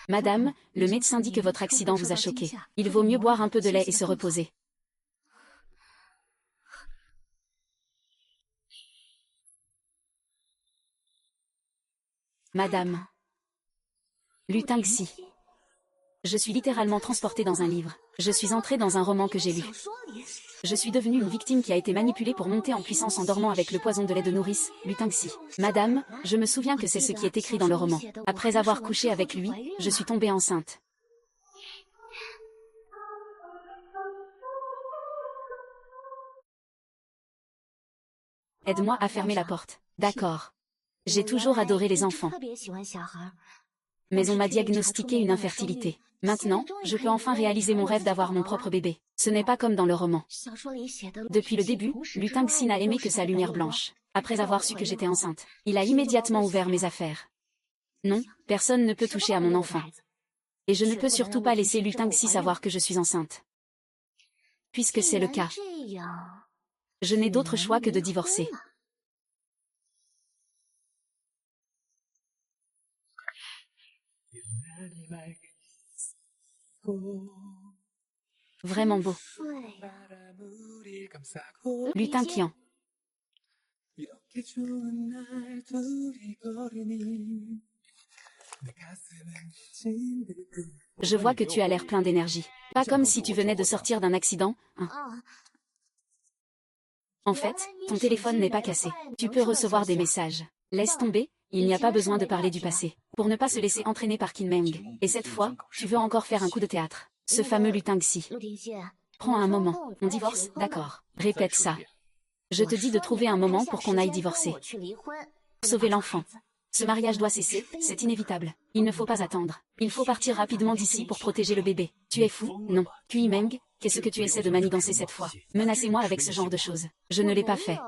Madame, le médecin dit que votre accident vous a choqué. Il vaut mieux boire un peu de lait et se reposer. Madame. Lutin Xi. Je suis littéralement transportée dans un livre. Je suis entrée dans un roman que j'ai lu. Je suis devenue une victime qui a été manipulée pour monter en puissance en dormant avec le poison de lait de nourrice, Lutin Xi. Madame, je me souviens que c'est ce qui est écrit dans le roman. Après avoir couché avec lui, je suis tombée enceinte. Aide-moi à fermer la porte. D'accord. J'ai toujours adoré les enfants. Mais on m'a diagnostiqué une infertilité. Maintenant, je peux enfin réaliser mon rêve d'avoir mon propre bébé. Ce n'est pas comme dans le roman. Depuis le début, Lutin Xi n'a aimé que sa lumière blanche. Après avoir su que j'étais enceinte, il a immédiatement ouvert mes affaires. Non, personne ne peut toucher à mon enfant. Et je ne peux surtout pas laisser Lutin Xi savoir que je suis enceinte. Puisque c'est le cas, je n'ai d'autre choix que de divorcer. Vraiment beau. Lutin Qian. Je vois que tu as l'air plein d'énergie. Pas comme si tu venais de sortir d'un accident, hein. En fait, ton téléphone n'est pas cassé. Tu peux recevoir des messages. Laisse tomber, il n'y a pas besoin de parler du passé. Pour ne pas se laisser entraîner par Qin Meng. Et cette fois, tu veux encore faire un coup de théâtre. Ce fameux Lutin Xi. Prends un moment. On divorce, d'accord. Répète ça. Je te dis de trouver un moment pour qu'on aille divorcer. Sauver l'enfant. Ce mariage doit cesser, c'est inévitable. Il ne faut pas attendre. Il faut partir rapidement d'ici pour protéger le bébé. Tu es fou, non. Qin Meng, qu'est-ce que tu essaies de manigancer cette fois? Menacez-moi avec ce genre de choses. Je ne l'ai pas fait.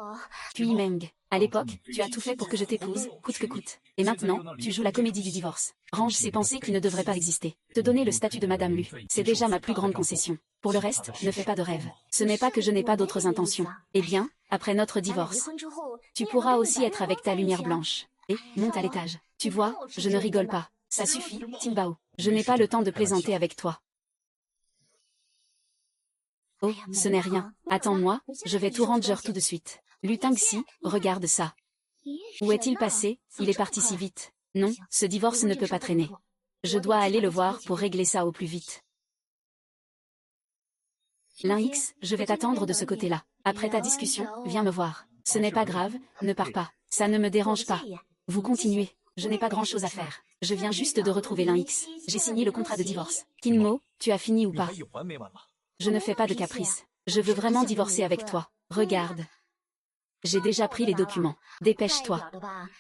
Qin Meng, à l'époque, tu as tout fait pour que je t'épouse, coûte que coûte. Et maintenant, tu joues la comédie du divorce. Range ces pensées qui ne devraient pas exister. Te donner le statut de Madame Lu, c'est déjà ma plus grande concession. Pour le reste, ne fais pas de rêve. Ce n'est pas que je n'ai pas d'autres intentions. Eh bien, après notre divorce, tu pourras aussi être avec ta lumière blanche. Et, monte à l'étage. Tu vois, je ne rigole pas. Ça suffit, Timbao. Je n'ai pas le temps de plaisanter avec toi. Oh, ce n'est rien. Attends-moi, je vais tout rendre tout de suite. Lutin Xi, regarde ça. Où est-il passé? Il est parti si vite. Non, ce divorce ne peut pas traîner. Je dois aller le voir pour régler ça au plus vite. Lin X, je vais t'attendre de ce côté-là. Après ta discussion, viens me voir. Ce n'est pas grave, ne pars pas. Ça ne me dérange pas. Vous continuez. Je n'ai pas grand-chose à faire. Je viens juste de retrouver Lin X. J'ai signé le contrat de divorce. Qin Mo, tu as fini ou pas? Je ne fais pas de caprice. Je veux vraiment divorcer avec toi. Regarde. J'ai déjà pris les documents. Dépêche-toi.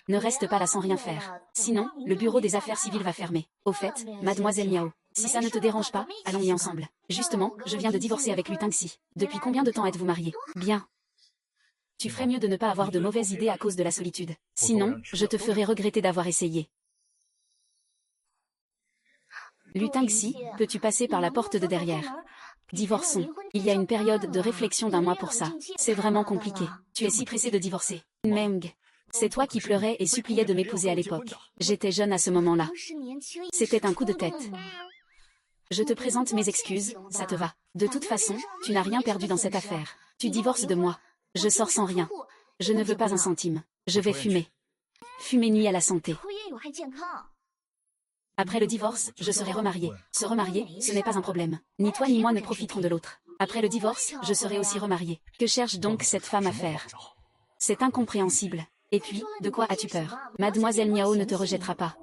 Ne reste pas là sans rien faire. Sinon, le bureau des affaires civiles va fermer. Au fait, mademoiselle Miao, si ça ne te dérange pas, allons-y ensemble. Justement, je viens de divorcer avec Lutin Xi. Depuis combien de temps êtes-vous mariés? Bien. Tu ferais mieux de ne pas avoir de mauvaises idées à cause de la solitude. Sinon, je te ferai regretter d'avoir essayé. Lutin Xi, peux-tu passer par la porte de derrière? Divorçons. Il y a une période de réflexion d'un mois pour ça. C'est vraiment compliqué. Tu es si pressé de divorcer. Meng. C'est toi qui pleurais et suppliais de m'épouser à l'époque. J'étais jeune à ce moment-là. C'était un coup de tête. Je te présente mes excuses, ça te va. De toute façon, tu n'as rien perdu dans cette affaire. Tu divorces de moi. Je sors sans rien. Je ne veux pas un centime. Je vais fumer. Fumer nuit à la santé. Après le divorce, je serai remariée. Se remarier, ce n'est pas un problème. Ni toi ni moi ne profiterons de l'autre. Après le divorce, je serai aussi remariée. Que cherche donc cette femme à faire? C'est incompréhensible. Et puis, de quoi as-tu peur? Mademoiselle Miao ne te rejettera pas.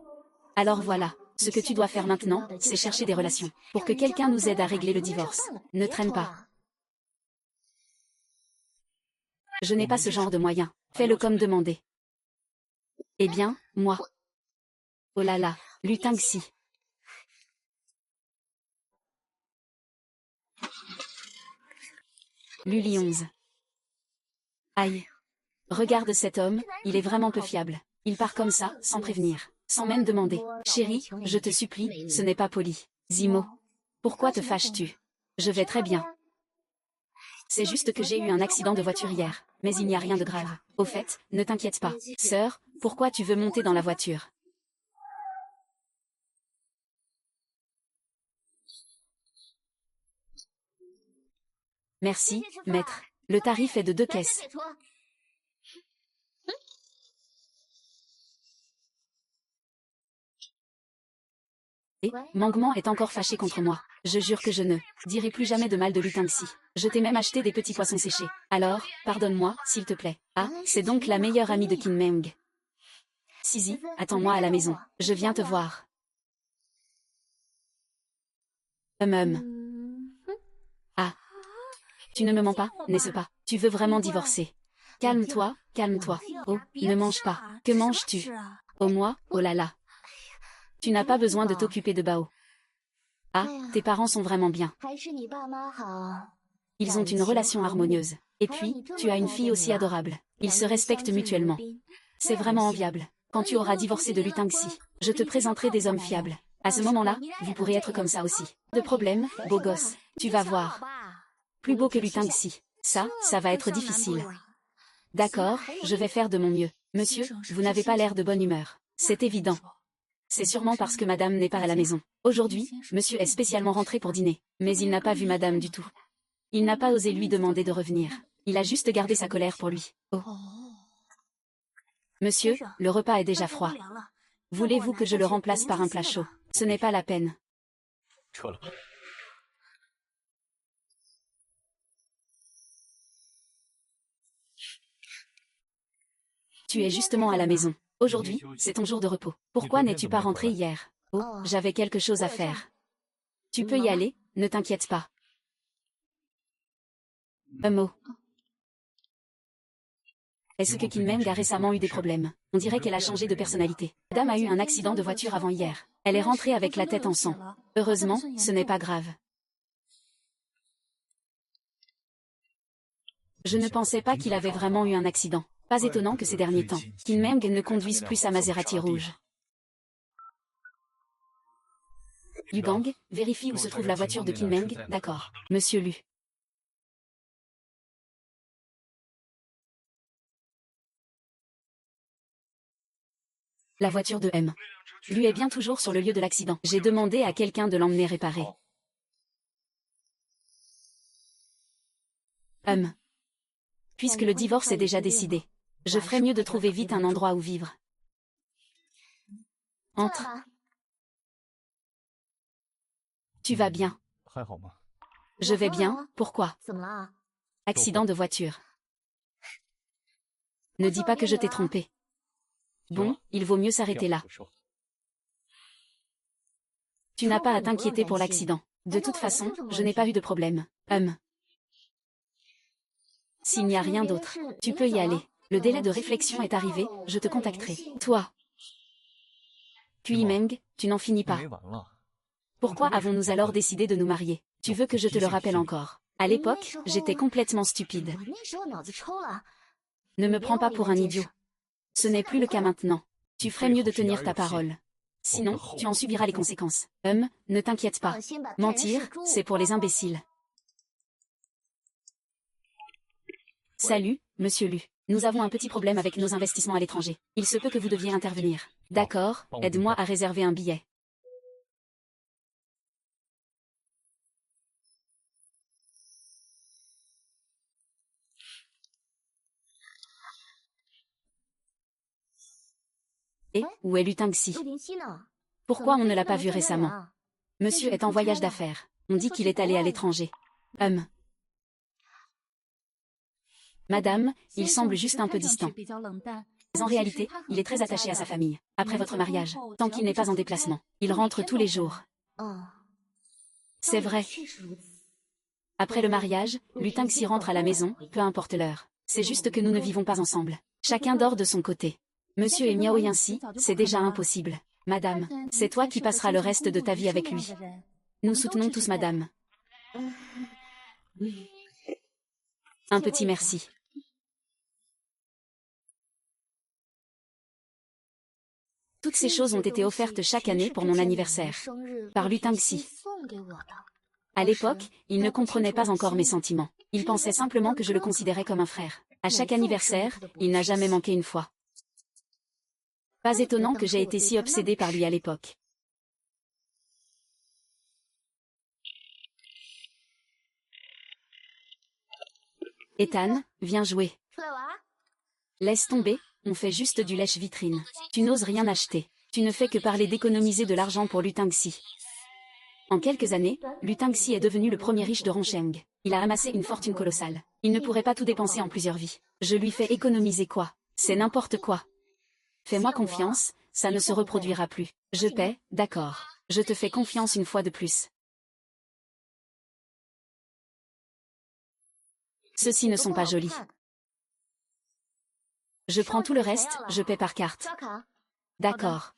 Alors voilà, ce que tu dois faire maintenant, c'est chercher des relations. Pour que quelqu'un nous aide à régler le divorce. Ne traîne pas. Je n'ai pas ce genre de moyens. Fais-le comme demandé. Eh bien, moi. Oh là là, Lutin Xi. Luli 11. Aïe. Regarde cet homme, il est vraiment peu fiable. Il part comme ça, sans prévenir, sans même demander. Chérie, je te supplie, ce n'est pas poli. Zimo. Pourquoi te fâches-tu? Je vais très bien. C'est juste que j'ai eu un accident de voiture hier, mais il n'y a rien de grave. Au fait, ne t'inquiète pas. Sœur, pourquoi tu veux monter dans la voiture? Merci, maître. Le tarif est de 2 caisses. Et, Mangman est encore fâché contre moi. Je jure que je ne dirai plus jamais de mal de Lutangxi. Je t'ai même acheté des petits poissons séchés. Alors, pardonne-moi, s'il te plaît. Ah, c'est donc la meilleure amie de Kinmeng. Sisi, attends-moi à la maison. Je viens te voir. Ah. Tu ne me mens pas, n'est-ce pas? Tu veux vraiment divorcer? Calme-toi, calme-toi. Oh, ne mange pas. Que manges-tu? Oh moi, oh là là. Tu n'as pas besoin de t'occuper de Bao. Ah, tes parents sont vraiment bien. Ils ont une relation harmonieuse. Et puis, tu as une fille aussi adorable. Ils se respectent mutuellement. C'est vraiment enviable. Quand tu auras divorcé de Lutangxi, je te présenterai des hommes fiables. À ce moment-là, vous pourrez être comme ça aussi. De problème, beau gosse. Tu vas voir. Plus beau que Lutangxi. Ça va être difficile. D'accord, je vais faire de mon mieux. Monsieur, vous n'avez pas l'air de bonne humeur. C'est évident. C'est sûrement parce que madame n'est pas à la maison. Aujourd'hui, monsieur est spécialement rentré pour dîner. Mais il n'a pas vu madame du tout. Il n'a pas osé lui demander de revenir. Il a juste gardé sa colère pour lui. Oh. Monsieur, le repas est déjà froid. Voulez-vous que je le remplace par un plat chaud? Ce n'est pas la peine. Tu es justement à la maison. Aujourd'hui, c'est ton jour de repos. Pourquoi n'es-tu pas rentré hier? Oh, j'avais quelque chose à faire. Tu peux y aller, ne t'inquiète pas. Un mot. Est-ce que Kinmeng a récemment eu des problèmes? On dirait qu'elle a changé de personnalité. Madame a eu un accident de voiture avant hier. Elle est rentrée avec la tête en sang. Heureusement, ce n'est pas grave. Je ne pensais pas qu'il avait vraiment eu un accident. Pas étonnant que ces derniers temps, Kinmeng ne conduise plus sa Maserati rouge. Yugang, vérifie où se trouve la voiture de Kinmeng, d'accord. Monsieur Lu. La voiture de M. Lui est bien toujours sur le lieu de l'accident. J'ai demandé à quelqu'un de l'emmener réparer. Puisque le divorce est déjà décidé, je ferais mieux de trouver vite un endroit où vivre. Entre. Tu vas bien? Je vais bien, pourquoi? Accident de voiture. Ne dis pas que je t'ai trompé. Bon, il vaut mieux s'arrêter là. Tu n'as pas à t'inquiéter pour l'accident. De toute façon, je n'ai pas eu de problème. S'il n'y a rien d'autre, tu peux y aller. Le délai de réflexion est arrivé, je te contacterai. Toi. Puis Meng, tu n'en finis pas. Pourquoi avons-nous alors décidé de nous marier? Tu veux que je te le rappelle encore? À l'époque, j'étais complètement stupide. Ne me prends pas pour un idiot. Ce n'est plus le cas maintenant. Tu ferais mieux de tenir ta parole. Sinon, tu en subiras les conséquences. Ne t'inquiète pas. Mentir, c'est pour les imbéciles. Salut, monsieur Lu. Nous avons un petit problème avec nos investissements à l'étranger. Il se peut que vous deviez intervenir. D'accord, aide-moi à réserver un billet. Et, où est Lutangxi? Pourquoi on ne l'a pas vu récemment? Monsieur est en voyage d'affaires. On dit qu'il est allé à l'étranger. Madame, il semble juste un peu distant. Mais en réalité, il est très attaché à sa famille. Après votre mariage, tant qu'il n'est pas en déplacement, il rentre tous les jours. C'est vrai. Après le mariage, Lutangxi rentre à la maison, peu importe l'heure. C'est juste que nous ne vivons pas ensemble. Chacun dort de son côté. Monsieur et Miao ainsi, c'est déjà impossible. Madame, c'est toi qui passeras le reste de ta vie avec lui. Nous soutenons tous madame. Un petit merci. Toutes ces choses ont été offertes chaque année pour mon anniversaire. Par Lutangxi. À l'époque, il ne comprenait pas encore mes sentiments. Il pensait simplement que je le considérais comme un frère. À chaque anniversaire, il n'a jamais manqué une fois. Pas étonnant que j'ai été si obsédée par lui à l'époque. Ethan, viens jouer. Laisse tomber, on fait juste du lèche-vitrine. Tu n'oses rien acheter. Tu ne fais que parler d'économiser de l'argent pour Lutangxi. En quelques années, Lutangxi est devenu le premier riche de Rongsheng. Il a amassé une fortune colossale. Il ne pourrait pas tout dépenser en plusieurs vies. Je lui fais économiser quoi? C'est n'importe quoi. Fais-moi confiance, ça ne se reproduira plus. Je paie, d'accord. Je te fais confiance une fois de plus. Ceux-ci ne sont pas jolis. Je prends tout le reste, je paie par carte. D'accord.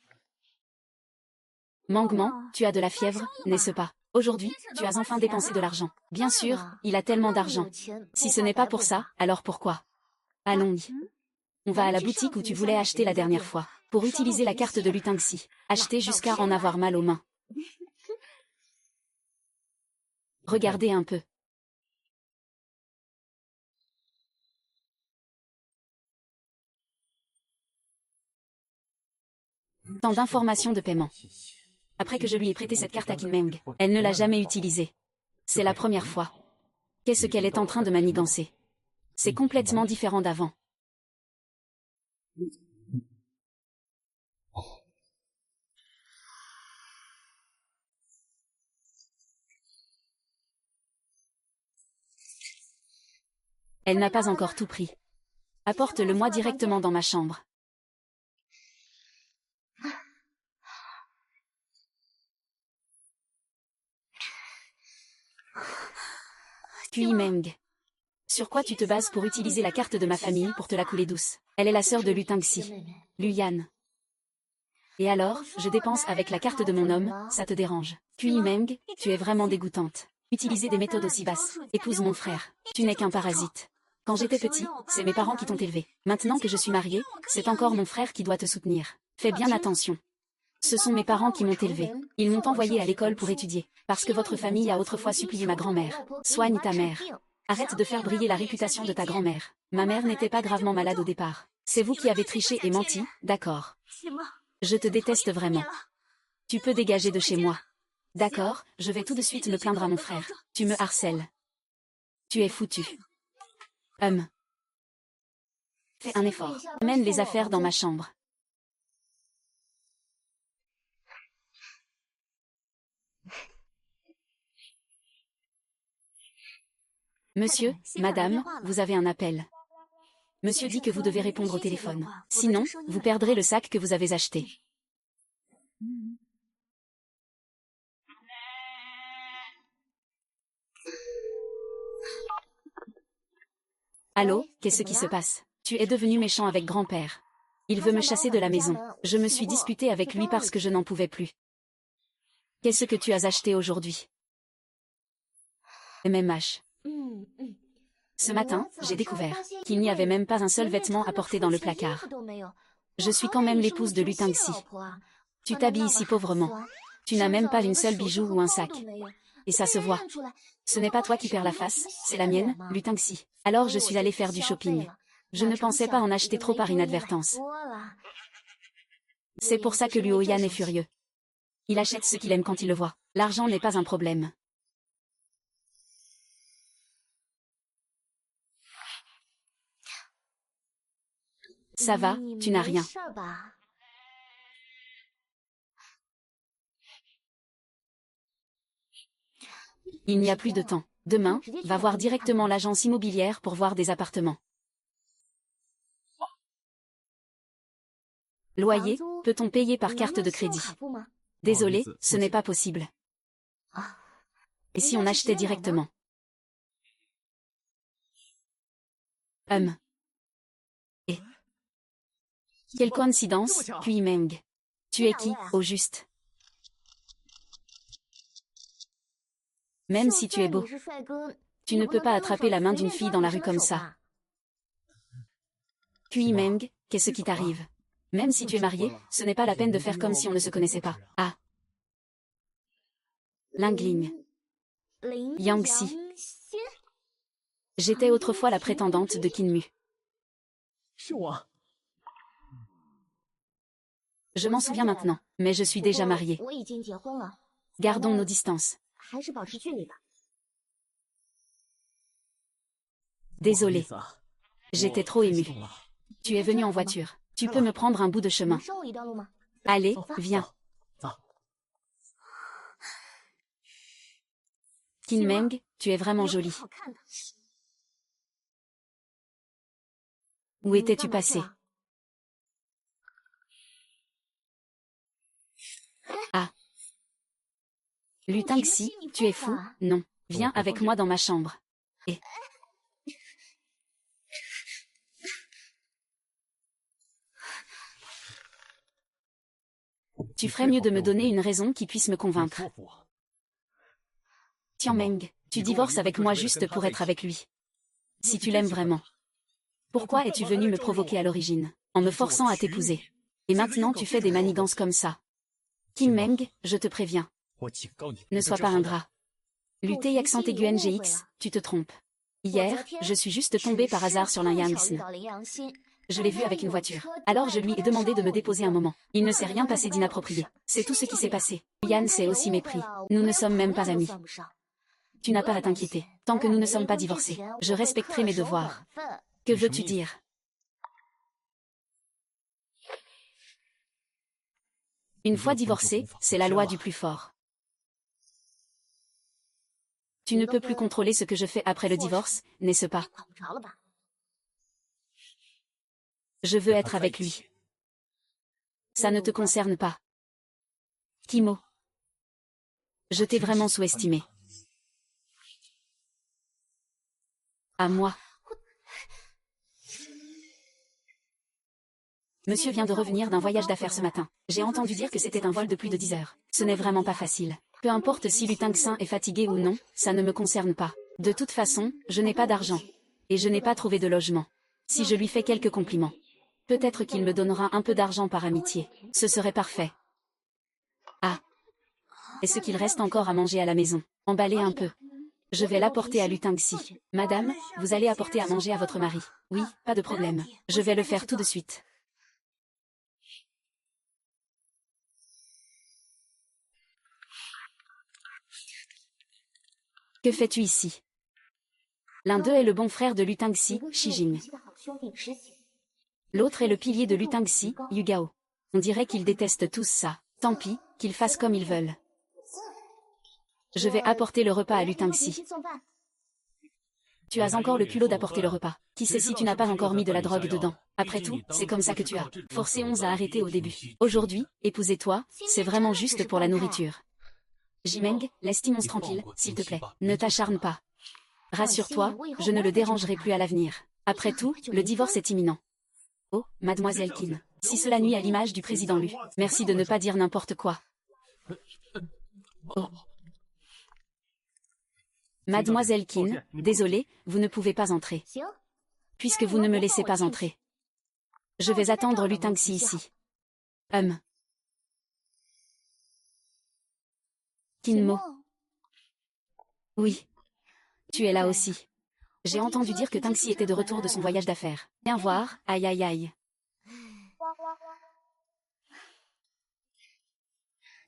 Mangement, tu as de la fièvre, n'est-ce pas? Aujourd'hui, tu as enfin dépensé de l'argent. Bien sûr, il a tellement d'argent. Si ce n'est pas pour ça, alors pourquoi? Allons-y. On va à la boutique où tu voulais acheter la dernière fois, pour utiliser la carte de Lutangxi. Acheter jusqu'à en avoir mal aux mains. Regardez un peu. Tant d'informations de paiement. Après que je lui ai prêté cette carte à Kinmeng, elle ne l'a jamais utilisée. C'est la première fois. Qu'est-ce qu'elle est en train de manigancer? C'est complètement différent d'avant. Elle n'a pas encore tout pris. Apporte-le-moi directement dans ma chambre. Kinmeng. Sur quoi tu te bases pour utiliser la carte de ma famille pour te la couler douce? Elle est la sœur de Lutangxi. Luyan. Et alors, je dépense avec la carte de mon homme, ça te dérange? Kinmeng, tu es vraiment dégoûtante. Utiliser des méthodes aussi basses. Épouse mon frère. Tu n'es qu'un parasite. Quand j'étais petit, c'est mes parents qui t'ont élevé. Maintenant que je suis mariée, c'est encore mon frère qui doit te soutenir. Fais bien attention. Ce sont mes parents qui m'ont élevé. Ils m'ont envoyé à l'école pour étudier. Parce que votre famille a autrefois supplié ma grand-mère. Soigne ta mère. Arrête de faire briller la réputation de ta grand-mère. Ma mère n'était pas gravement malade au départ. C'est vous qui avez triché et menti, d'accord. Je te déteste vraiment. Tu peux dégager de chez moi. D'accord, je vais tout de suite me plaindre à mon frère. Tu me harcèles. Tu es foutu. Fais un effort. Amène les affaires dans ma chambre. Monsieur, madame, vous avez un appel. Monsieur dit que vous devez répondre au téléphone. Sinon, vous perdrez le sac que vous avez acheté. Allô, qu'est-ce qui se passe? Tu es devenu méchant avec grand-père. Il veut me chasser de la maison. Je me suis disputée avec lui parce que je n'en pouvais plus. Qu'est-ce que tu as acheté aujourd'hui? MMH. Ce matin, j'ai découvert qu'il n'y avait même pas un seul vêtement à porter dans le placard. Je suis quand même l'épouse de Lutangxi. Tu t'habilles si pauvrement. Tu n'as même pas une seule bijou ou un sac. Et ça se voit. Ce n'est pas toi qui perds la face, c'est la mienne, Lutangxi. Alors je suis allée faire du shopping. Je ne pensais pas en acheter trop par inadvertance. C'est pour ça que Luo Yan est furieux. Il achète ce qu'il aime quand il le voit. L'argent n'est pas un problème. Ça va, tu n'as rien. Il n'y a plus de temps. Demain, va voir directement l'agence immobilière pour voir des appartements. Loyer, peut-on payer par carte de crédit? Désolé, ce n'est pas possible. Et si on achetait directement? Et quelle coïncidence, Kinmeng. Tu es qui, au juste? Même si tu es beau, tu ne peux pas attraper la main d'une fille dans la rue comme ça. Kinmeng, qu'est-ce qui t'arrive? Même si tu es marié, ce n'est pas la peine de faire comme si on ne se connaissait pas. Ah. Lingling. Yangxi. J'étais autrefois la prétendante de Kinmu. Je m'en souviens maintenant, mais je suis déjà mariée. Gardons nos distances. Désolé. J'étais trop émue. Tu es venu en voiture. Tu peux me prendre un bout de chemin. Allez, viens. Kinmeng, tu es vraiment jolie. Où étais-tu passé? Ah. Lu Tangxi, tu es fou? Non. Viens avec moi dans ma chambre. Et... Tu ferais mieux de me donner une raison qui puisse me convaincre. Tianmeng, tu divorces avec moi juste pour être avec lui. Si tu l'aimes vraiment. Pourquoi es-tu venu me provoquer à l'origine, en me forçant à t'épouser? Et maintenant tu fais des manigances comme ça. Kinmeng, je te préviens. Ne sois pas ingrat. Lutter accent aigu NGX, tu te trompes. Hier, je suis juste tombée par hasard sur Lin Yangxin. Je l'ai vu avec une voiture. Alors je lui ai demandé de me déposer un moment. Il ne s'est rien passé d'inapproprié. C'est tout ce qui s'est passé. Yann s'est aussi mépris. Nous ne sommes même pas amis. Tu n'as pas à t'inquiéter. Tant que nous ne sommes pas divorcés, je respecterai mes devoirs. Que veux-tu dire? Une fois divorcé, c'est la loi du plus fort. Tu ne peux plus contrôler ce que je fais après le divorce, n'est-ce pas? Je veux être avec lui. Ça ne te concerne pas. Kimo. Je t'ai vraiment sous-estimé. À moi. Monsieur vient de revenir d'un voyage d'affaires ce matin. J'ai entendu dire que c'était un vol de plus de 10 heures. Ce n'est vraiment pas facile. Peu importe si Lu Tangxin est fatigué ou non, ça ne me concerne pas. De toute façon, je n'ai pas d'argent. Et je n'ai pas trouvé de logement. Si je lui fais quelques compliments, peut-être qu'il me donnera un peu d'argent par amitié. Ce serait parfait. Ah. Est-ce qu'il reste encore à manger à la maison? Emballez un peu. Je vais l'apporter à Lu Tangxi. Madame, vous allez apporter à manger à votre mari. Oui, pas de problème. Je vais le faire tout de suite. Que fais-tu ici? L'un d'eux est le bon frère de Lu Tangxi, Shijing. L'autre est le pilier de Lu Tangxi, Yugao. On dirait qu'ils détestent tous ça. Tant pis, qu'ils fassent comme ils veulent. Je vais apporter le repas à Lu Tangxi. Tu as encore le culot d'apporter le repas. Qui sait si tu n'as pas encore mis de la drogue dedans? Après tout, c'est comme ça que tu as forcé 11 à arrêter au début. Aujourd'hui, épouser-toi, c'est vraiment juste pour la nourriture. Jimeng, laisse Timons tranquille, s'il te plaît. Ne t'acharne pas. Rassure-toi, je ne le dérangerai plus à l'avenir. Après tout, le divorce est imminent. Oh, mademoiselle Qin. Si cela nuit à l'image du président Lu, merci de ne pas dire n'importe quoi. Oh. Mademoiselle Qin, désolée, vous ne pouvez pas entrer. Puisque vous ne me laissez pas entrer. Je vais attendre Lu Tangxi ici. Kinmo. Oui. Tu es là aussi. J'ai entendu dire que Tangxi était de retour de son voyage d'affaires. Viens voir, aïe aïe aïe.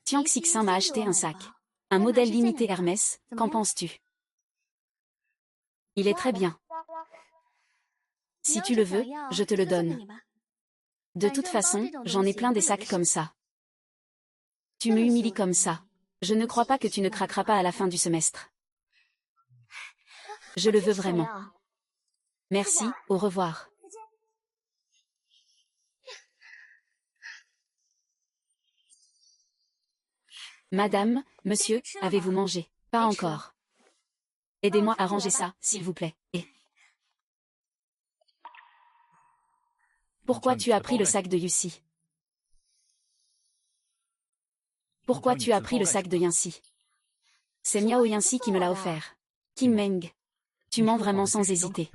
Tiang Xixin m'a acheté un sac. Un modèle limité Hermès, qu'en penses-tu? Il est très bien. Si tu le veux, je te le donne. De toute façon, j'en ai plein des sacs comme ça. Tu me humilies comme ça. Je ne crois pas que tu ne craqueras pas à la fin du semestre. Je le veux vraiment. Merci, au revoir. Madame, monsieur, avez-vous mangé? Pas encore. Aidez-moi à ranger ça, s'il vous plaît. Et... Pourquoi tu as pris le sac de Yuxi? Pourquoi tu as pris le sac de Yanxi? C'est Miao Yanxi qui me l'a offert. Kinmeng. Tu mens vraiment sans hésiter.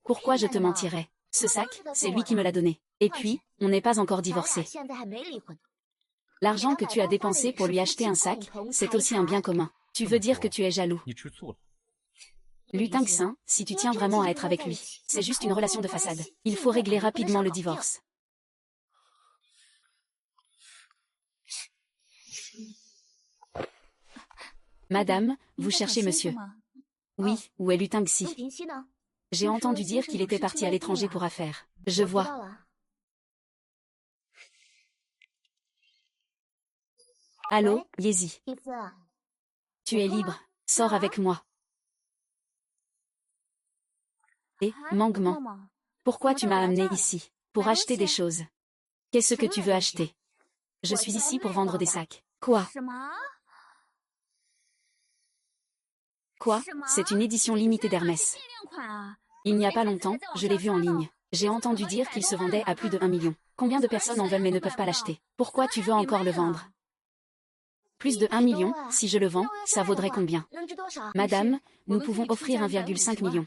Pourquoi je te mentirais? Ce sac, c'est lui qui me l'a donné. Et puis, on n'est pas encore divorcés. L'argent que tu as dépensé pour lui acheter un sac, c'est aussi un bien commun. Tu veux dire que tu es jaloux? Lu Tangxin, si tu tiens vraiment à être avec lui, c'est juste une relation de façade. Il faut régler rapidement le divorce. Madame, vous cherchez monsieur? Oui, où est Lu Tangxi? J'ai entendu dire qu'il était parti à l'étranger pour affaires. Je vois. Allô, Yezi. Tu es libre. Sors avec moi. Et, Mangman. Pourquoi tu m'as amené ici? Pour acheter des choses. Qu'est-ce que tu veux acheter? Je suis ici pour vendre des sacs. Quoi? Quoi? C'est une édition limitée d'Hermès. Il n'y a pas longtemps, je l'ai vu en ligne. J'ai entendu dire qu'il se vendait à plus de 1 million. Combien de personnes en veulent mais ne peuvent pas l'acheter? Pourquoi tu veux encore le vendre? Plus de 1 million, si je le vends, ça vaudrait combien? Madame, nous pouvons offrir 1,5 million.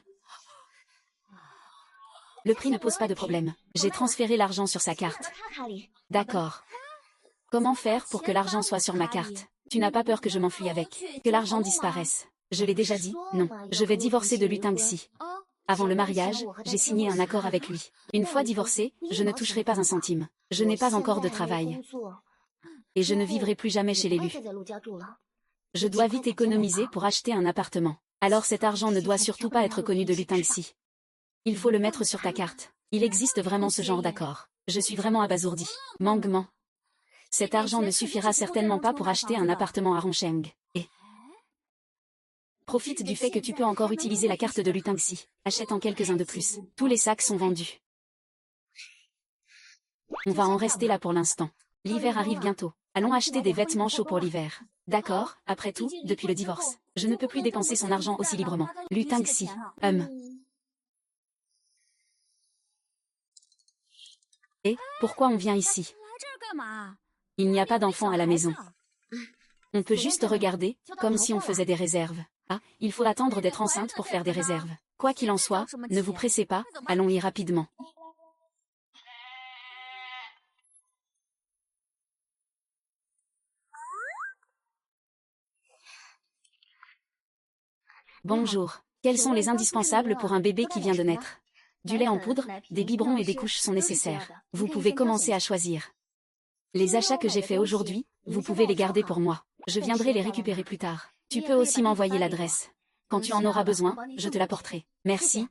Le prix ne pose pas de problème. J'ai transféré l'argent sur sa carte. D'accord. Comment faire pour que l'argent soit sur ma carte? Tu n'as pas peur que je m'enfuie avec? Que l'argent disparaisse? Je l'ai déjà dit, non. Je vais divorcer de Lu Tangxi. Avant le mariage, j'ai signé un accord avec lui. Une fois divorcée, je ne toucherai pas un centime. Je n'ai pas encore de travail. Et je ne vivrai plus jamais chez l'élu. Je dois vite économiser pour acheter un appartement. Alors cet argent ne doit surtout pas être connu de Lu Tangxi. Il faut le mettre sur ta carte. Il existe vraiment ce genre d'accord. Je suis vraiment abasourdi. Mangman. Cet argent ne suffira certainement pas pour acheter un appartement à Rongsheng. Et profite du fait que tu peux encore utiliser la carte de Lu Tangxi. Achète-en quelques-uns de plus. Tous les sacs sont vendus. On va en rester là pour l'instant. L'hiver arrive bientôt. Allons acheter des vêtements chauds pour l'hiver. D'accord, après tout, depuis le divorce, je ne peux plus dépenser son argent aussi librement. Lu Tangxi. Et, pourquoi on vient ici? Il n'y a pas d'enfants à la maison. On peut juste regarder, comme si on faisait des réserves. Ah, il faut attendre d'être enceinte pour faire des réserves. Quoi qu'il en soit, ne vous pressez pas, allons-y rapidement. Bonjour. Quels sont les indispensables pour un bébé qui vient de naître? Du lait en poudre, des biberons et des couches sont nécessaires. Vous pouvez commencer à choisir. Les achats que j'ai faits aujourd'hui, vous pouvez les garder pour moi. Je viendrai les récupérer plus tard. Tu peux aussi m'envoyer l'adresse. Quand tu en auras besoin, je te l'apporterai. Merci,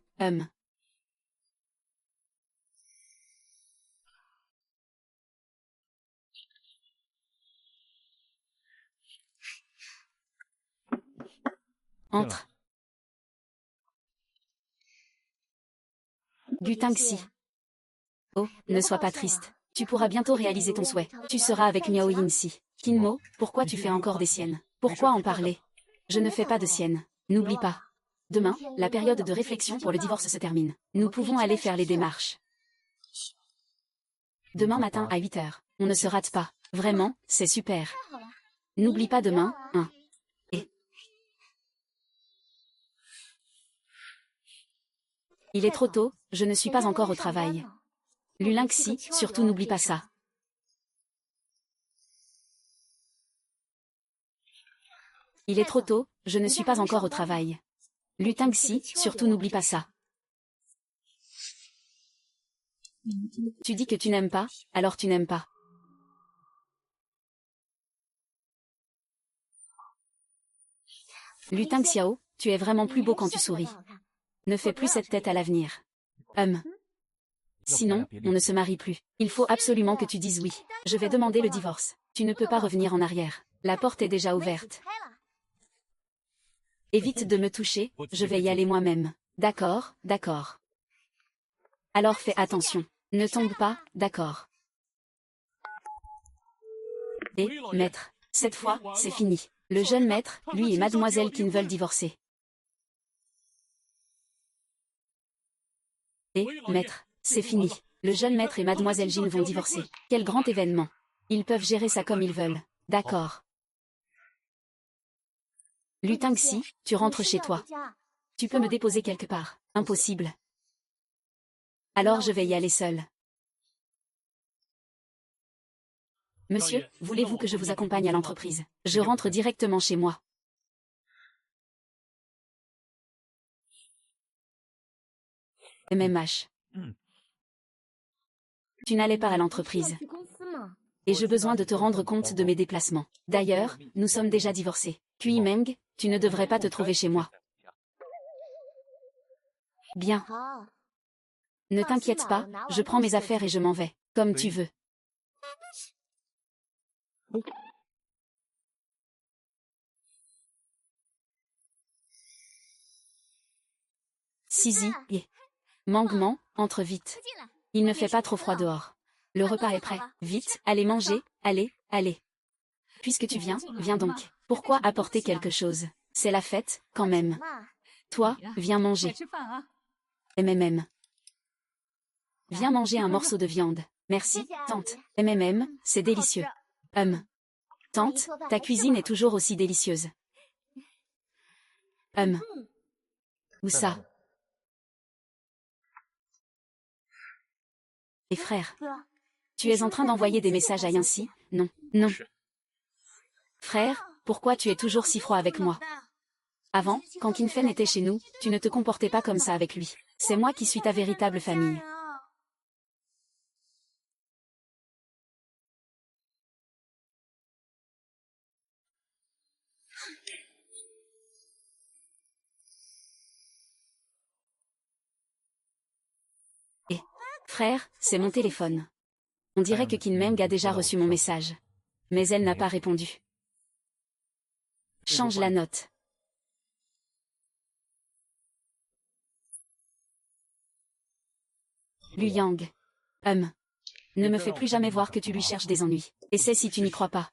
Entre. Lu Tangxi. Oh, ne sois pas triste. Tu pourras bientôt réaliser ton souhait. Tu seras avec Miao Yinxi. Kinmo, pourquoi tu fais encore des siennes? Pourquoi en parler? Je ne fais pas de siennes. N'oublie pas. Demain, la période de réflexion pour le divorce se termine. Nous pouvons aller faire les démarches. Demain matin à 8 heures. On ne se rate pas. Vraiment, c'est super. N'oublie pas demain, hein. Et il est trop tôt, je ne suis pas encore au travail. Lu Tangxi, surtout n'oublie pas ça. Il est trop tôt, je ne suis pas encore au travail. Lu Tangxi, surtout n'oublie pas ça. Tu dis que tu n'aimes pas, alors tu n'aimes pas. Lu Tangxiao, tu es vraiment plus beau quand tu souris. Ne fais plus cette tête à l'avenir. Sinon, on ne se marie plus. Il faut absolument que tu dises oui. Je vais demander le divorce. Tu ne peux pas revenir en arrière. La porte est déjà ouverte. Évite de me toucher, je vais y aller moi-même. D'accord, d'accord. Alors fais attention. Ne tombe pas, d'accord. Et, maître, cette fois, c'est fini. Le jeune maître, lui et mademoiselle Qin veulent divorcer. Et, maître, c'est fini. Le jeune maître et mademoiselle Jin vont divorcer. Quel grand événement. Ils peuvent gérer ça comme ils veulent. D'accord. Lu Tangxi, tu rentres chez toi. Tu peux me déposer quelque part. Impossible. Alors je vais y aller seule. Monsieur, voulez-vous que je vous accompagne à l'entreprise? Je rentre directement chez moi. MMH. Tu n'allais pas à l'entreprise. Et j'ai besoin de te rendre compte de mes déplacements. D'ailleurs, nous sommes déjà divorcés. Puis Meng, tu ne devrais pas te trouver chez moi. Bien. Ne t'inquiète pas, je prends mes affaires et je m'en vais. Comme tu veux. Sizi, Mangement, entre vite. Il ne fait pas trop froid dehors. Le repas est prêt. Vite, allez manger, allez, allez. Puisque tu viens, viens donc. Pourquoi apporter quelque chose? C'est la fête, quand même. Toi, viens manger. MMM. Viens manger un morceau de viande. Merci, tante. MMM, c'est délicieux. Tante, ta cuisine est toujours aussi délicieuse. Où ça? Et frère. Tu es en train d'envoyer des messages à Yancy? Non, non. Frère, pourquoi tu es toujours si froid avec moi? Avant, quand Kinfen était chez nous, tu ne te comportais pas comme ça avec lui. C'est moi qui suis ta véritable famille. Et, frère, c'est mon téléphone. On dirait que Kinmeng a déjà reçu mon message. Mais elle n'a pas répondu. Change la note. Lu Yang. Ne me fais plus jamais voir que tu lui cherches des ennuis. Essaie si tu n'y crois pas.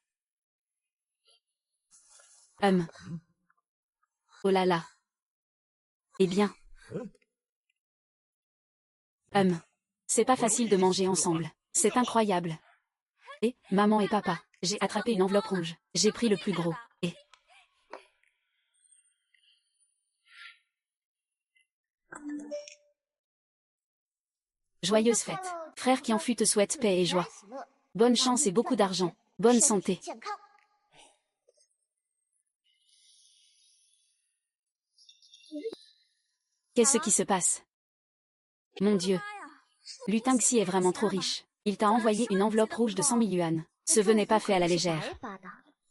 Oh là là. Eh bien. C'est pas facile de manger ensemble. C'est incroyable. Et, maman et papa, j'ai attrapé une enveloppe rouge. J'ai pris le plus gros. Et... Joyeuse fête. Frère qui en fut te souhaite paix et joie. Bonne chance et beaucoup d'argent. Bonne santé. Qu'est-ce qui se passe? Mon Dieu. Lu Tangxi est vraiment trop riche. Il t'a envoyé une enveloppe rouge de 100 000 yuan. Ce vœu n'est pas fait à la légère.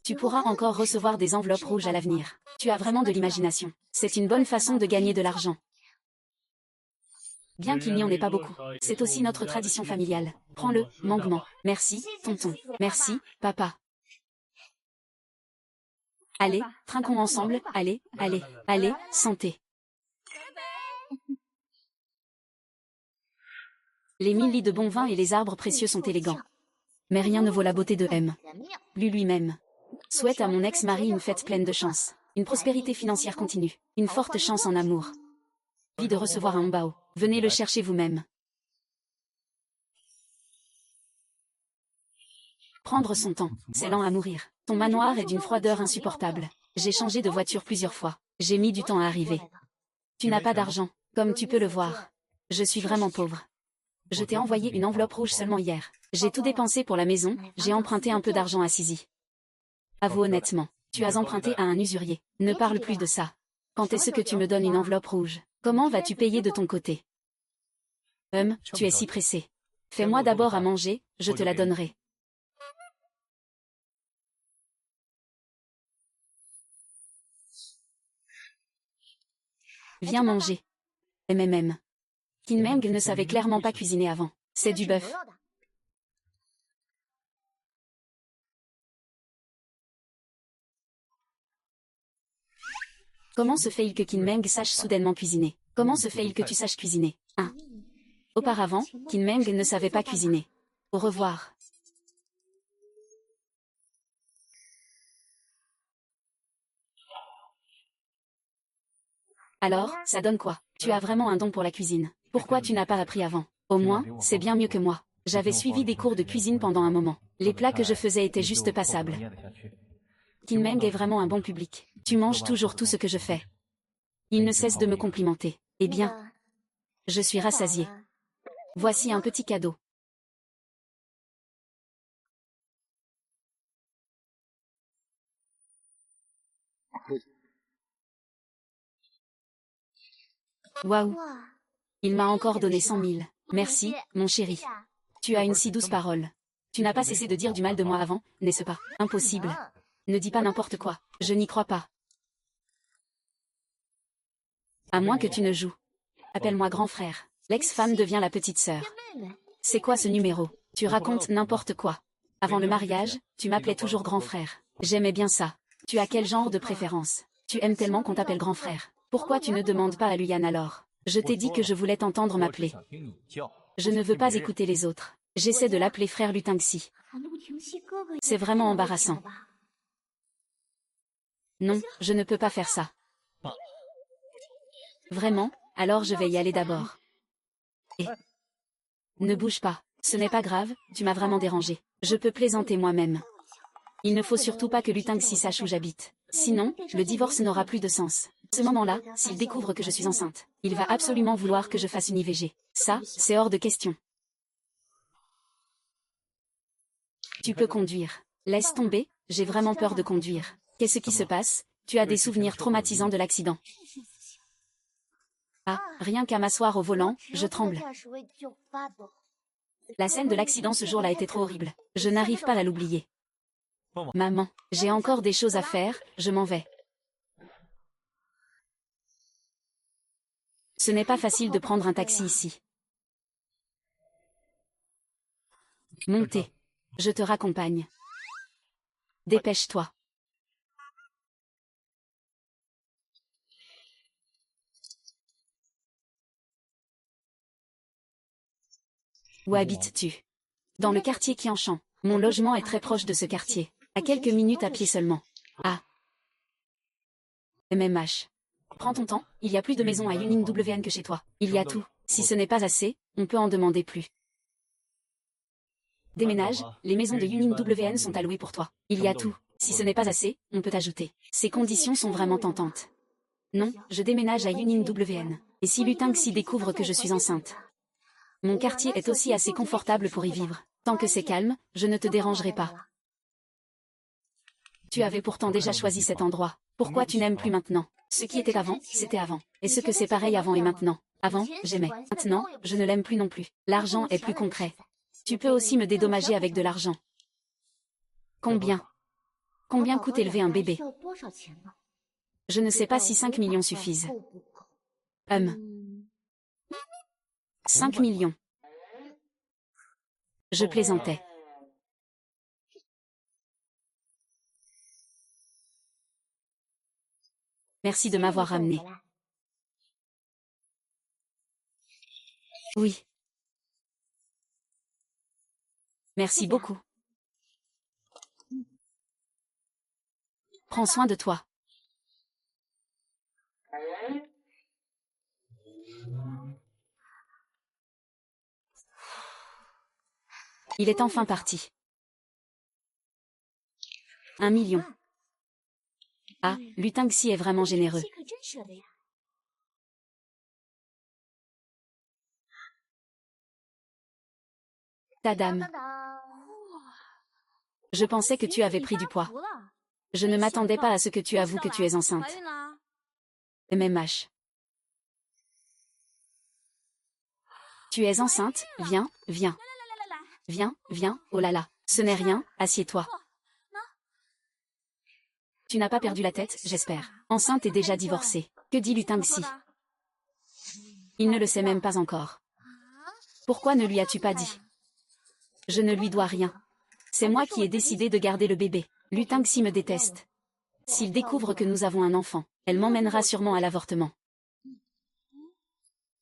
Tu pourras encore recevoir des enveloppes rouges à l'avenir. Tu as vraiment de l'imagination. C'est une bonne façon de gagner de l'argent. Bien qu'il n'y en ait pas beaucoup. C'est aussi notre tradition familiale. Prends-le, Mangement. Merci, tonton. Merci, papa. Allez, trinquons ensemble. Allez, allez, allez, santé. Les 1000 lits de bon vin et les arbres précieux sont élégants. Mais rien ne vaut la beauté de M. Lui-même. Souhaite à mon ex-mari une fête pleine de chance. Une prospérité financière continue. Une forte chance en amour. Envie de recevoir un bao. Venez le chercher vous-même. Prendre son temps. C'est lent à mourir. Ton manoir est d'une froideur insupportable. J'ai changé de voiture plusieurs fois. J'ai mis du temps à arriver. Tu n'as pas d'argent, comme tu peux le voir. Je suis vraiment pauvre. Je t'ai envoyé une enveloppe rouge seulement hier. J'ai tout dépensé pour la maison, j'ai emprunté un peu d'argent à Sizi. Avoue honnêtement, tu as emprunté à un usurier. Ne parle plus de ça. Quand est-ce que tu me donnes une enveloppe rouge? Comment vas-tu payer de ton côté? Tu es si pressé. Fais-moi d'abord à manger, je te la donnerai. Viens manger. Kinmeng ne savait clairement pas cuisiner avant. C'est du bœuf. Comment se fait-il que Kinmeng sache soudainement cuisiner? Comment se fait-il que tu saches cuisiner? Auparavant, Kinmeng ne savait pas cuisiner. Au revoir. Alors, ça donne quoi? Tu as vraiment un don pour la cuisine. Pourquoi tu n'as pas appris avant? Au moins, c'est bien mieux que moi. J'avais suivi des cours de cuisine pendant un moment. Les plats que je faisais étaient juste passables. Kinmeng est vraiment un bon public. Tu manges toujours tout ce que je fais. Il ne cesse de me complimenter. Eh bien, je suis rassasiée. Voici un petit cadeau. Waouh! Il m'a encore donné 100 000. Merci, mon chéri. Tu as une si douce parole. Tu n'as pas cessé de dire du mal de moi avant, n'est-ce pas? Impossible. Ne dis pas n'importe quoi. Je n'y crois pas. À moins que tu ne joues. Appelle-moi grand frère. L'ex-femme devient la petite sœur. C'est quoi ce numéro? Tu racontes n'importe quoi. Avant le mariage, tu m'appelais toujours grand frère. J'aimais bien ça. Tu as quel genre de préférence? Tu aimes tellement qu'on t'appelle grand frère. Pourquoi tu ne demandes pas à Luyan alors? Je t'ai dit que je voulais t'entendre m'appeler. Je ne veux pas écouter les autres. J'essaie de l'appeler frère Lutangxi. C'est vraiment embarrassant. Non, je ne peux pas faire ça. Vraiment? Alors je vais y aller d'abord. Et... Ne bouge pas. Ce n'est pas grave, tu m'as vraiment dérangé. Je peux plaisanter moi-même. Il ne faut surtout pas que Lutangxi sache où j'habite. Sinon, le divorce n'aura plus de sens. À ce moment-là, s'il découvre que je suis enceinte, il va absolument vouloir que je fasse une IVG. Ça, c'est hors de question. Tu peux conduire. Laisse tomber, j'ai vraiment peur de conduire. Qu'est-ce qui se passe? Tu as des souvenirs traumatisants de l'accident. Ah, rien qu'à m'asseoir au volant, je tremble. La scène de l'accident ce jour-là était trop horrible. Je n'arrive pas à l'oublier. Maman, j'ai encore des choses à faire, je m'en vais. Ce n'est pas facile de prendre un taxi ici. Montez. Je te raccompagne. Dépêche-toi. Où habites-tu? Dans le quartier Qianshan. Mon logement est très proche de ce quartier. À quelques minutes à pied seulement. Ah. MMH. Prends ton temps, il y a plus de maisons à Yuning WN que chez toi. Il y a tout. Si ce n'est pas assez, on peut en demander plus. Déménage, les maisons de Yuning WN sont allouées pour toi. Il y a tout. Si ce n'est pas assez, on peut ajouter. Ces conditions sont vraiment tentantes. Non, je déménage à Yuning WN. Et si Lutangxi découvre que je suis enceinte? Mon quartier est aussi assez confortable pour y vivre. Tant que c'est calme, je ne te dérangerai pas. Tu avais pourtant déjà choisi cet endroit. Pourquoi tu n'aimes plus maintenant? Ce qui était avant, c'était avant. Et ce que c'est pareil avant et maintenant. Avant, j'aimais. Maintenant, je ne l'aime plus non plus. L'argent est plus concret. Tu peux aussi me dédommager avec de l'argent. Combien? Combien coûte élever un bébé? Je ne sais pas si 5 millions suffisent. 5 millions. Je plaisantais. Merci de m'avoir ramené. Oui. Merci beaucoup. Prends soin de toi. Il est enfin parti. 1 million. Ah, Lutangxi est vraiment généreux. Ta dame. Je pensais que tu avais pris du poids. Je ne m'attendais pas à ce que tu avoues que tu es enceinte. MMH. Tu es enceinte? Viens, viens. Viens, viens, oh là là. Ce n'est rien, assieds-toi. Tu n'as pas perdu la tête, j'espère. Enceinte et déjà divorcée. Que dit Lutangxi? Il ne le sait même pas encore. Pourquoi ne lui as-tu pas dit? Je ne lui dois rien. C'est moi qui ai décidé de garder le bébé. Lutangxi me déteste. S'il découvre que nous avons un enfant, elle m'emmènera sûrement à l'avortement.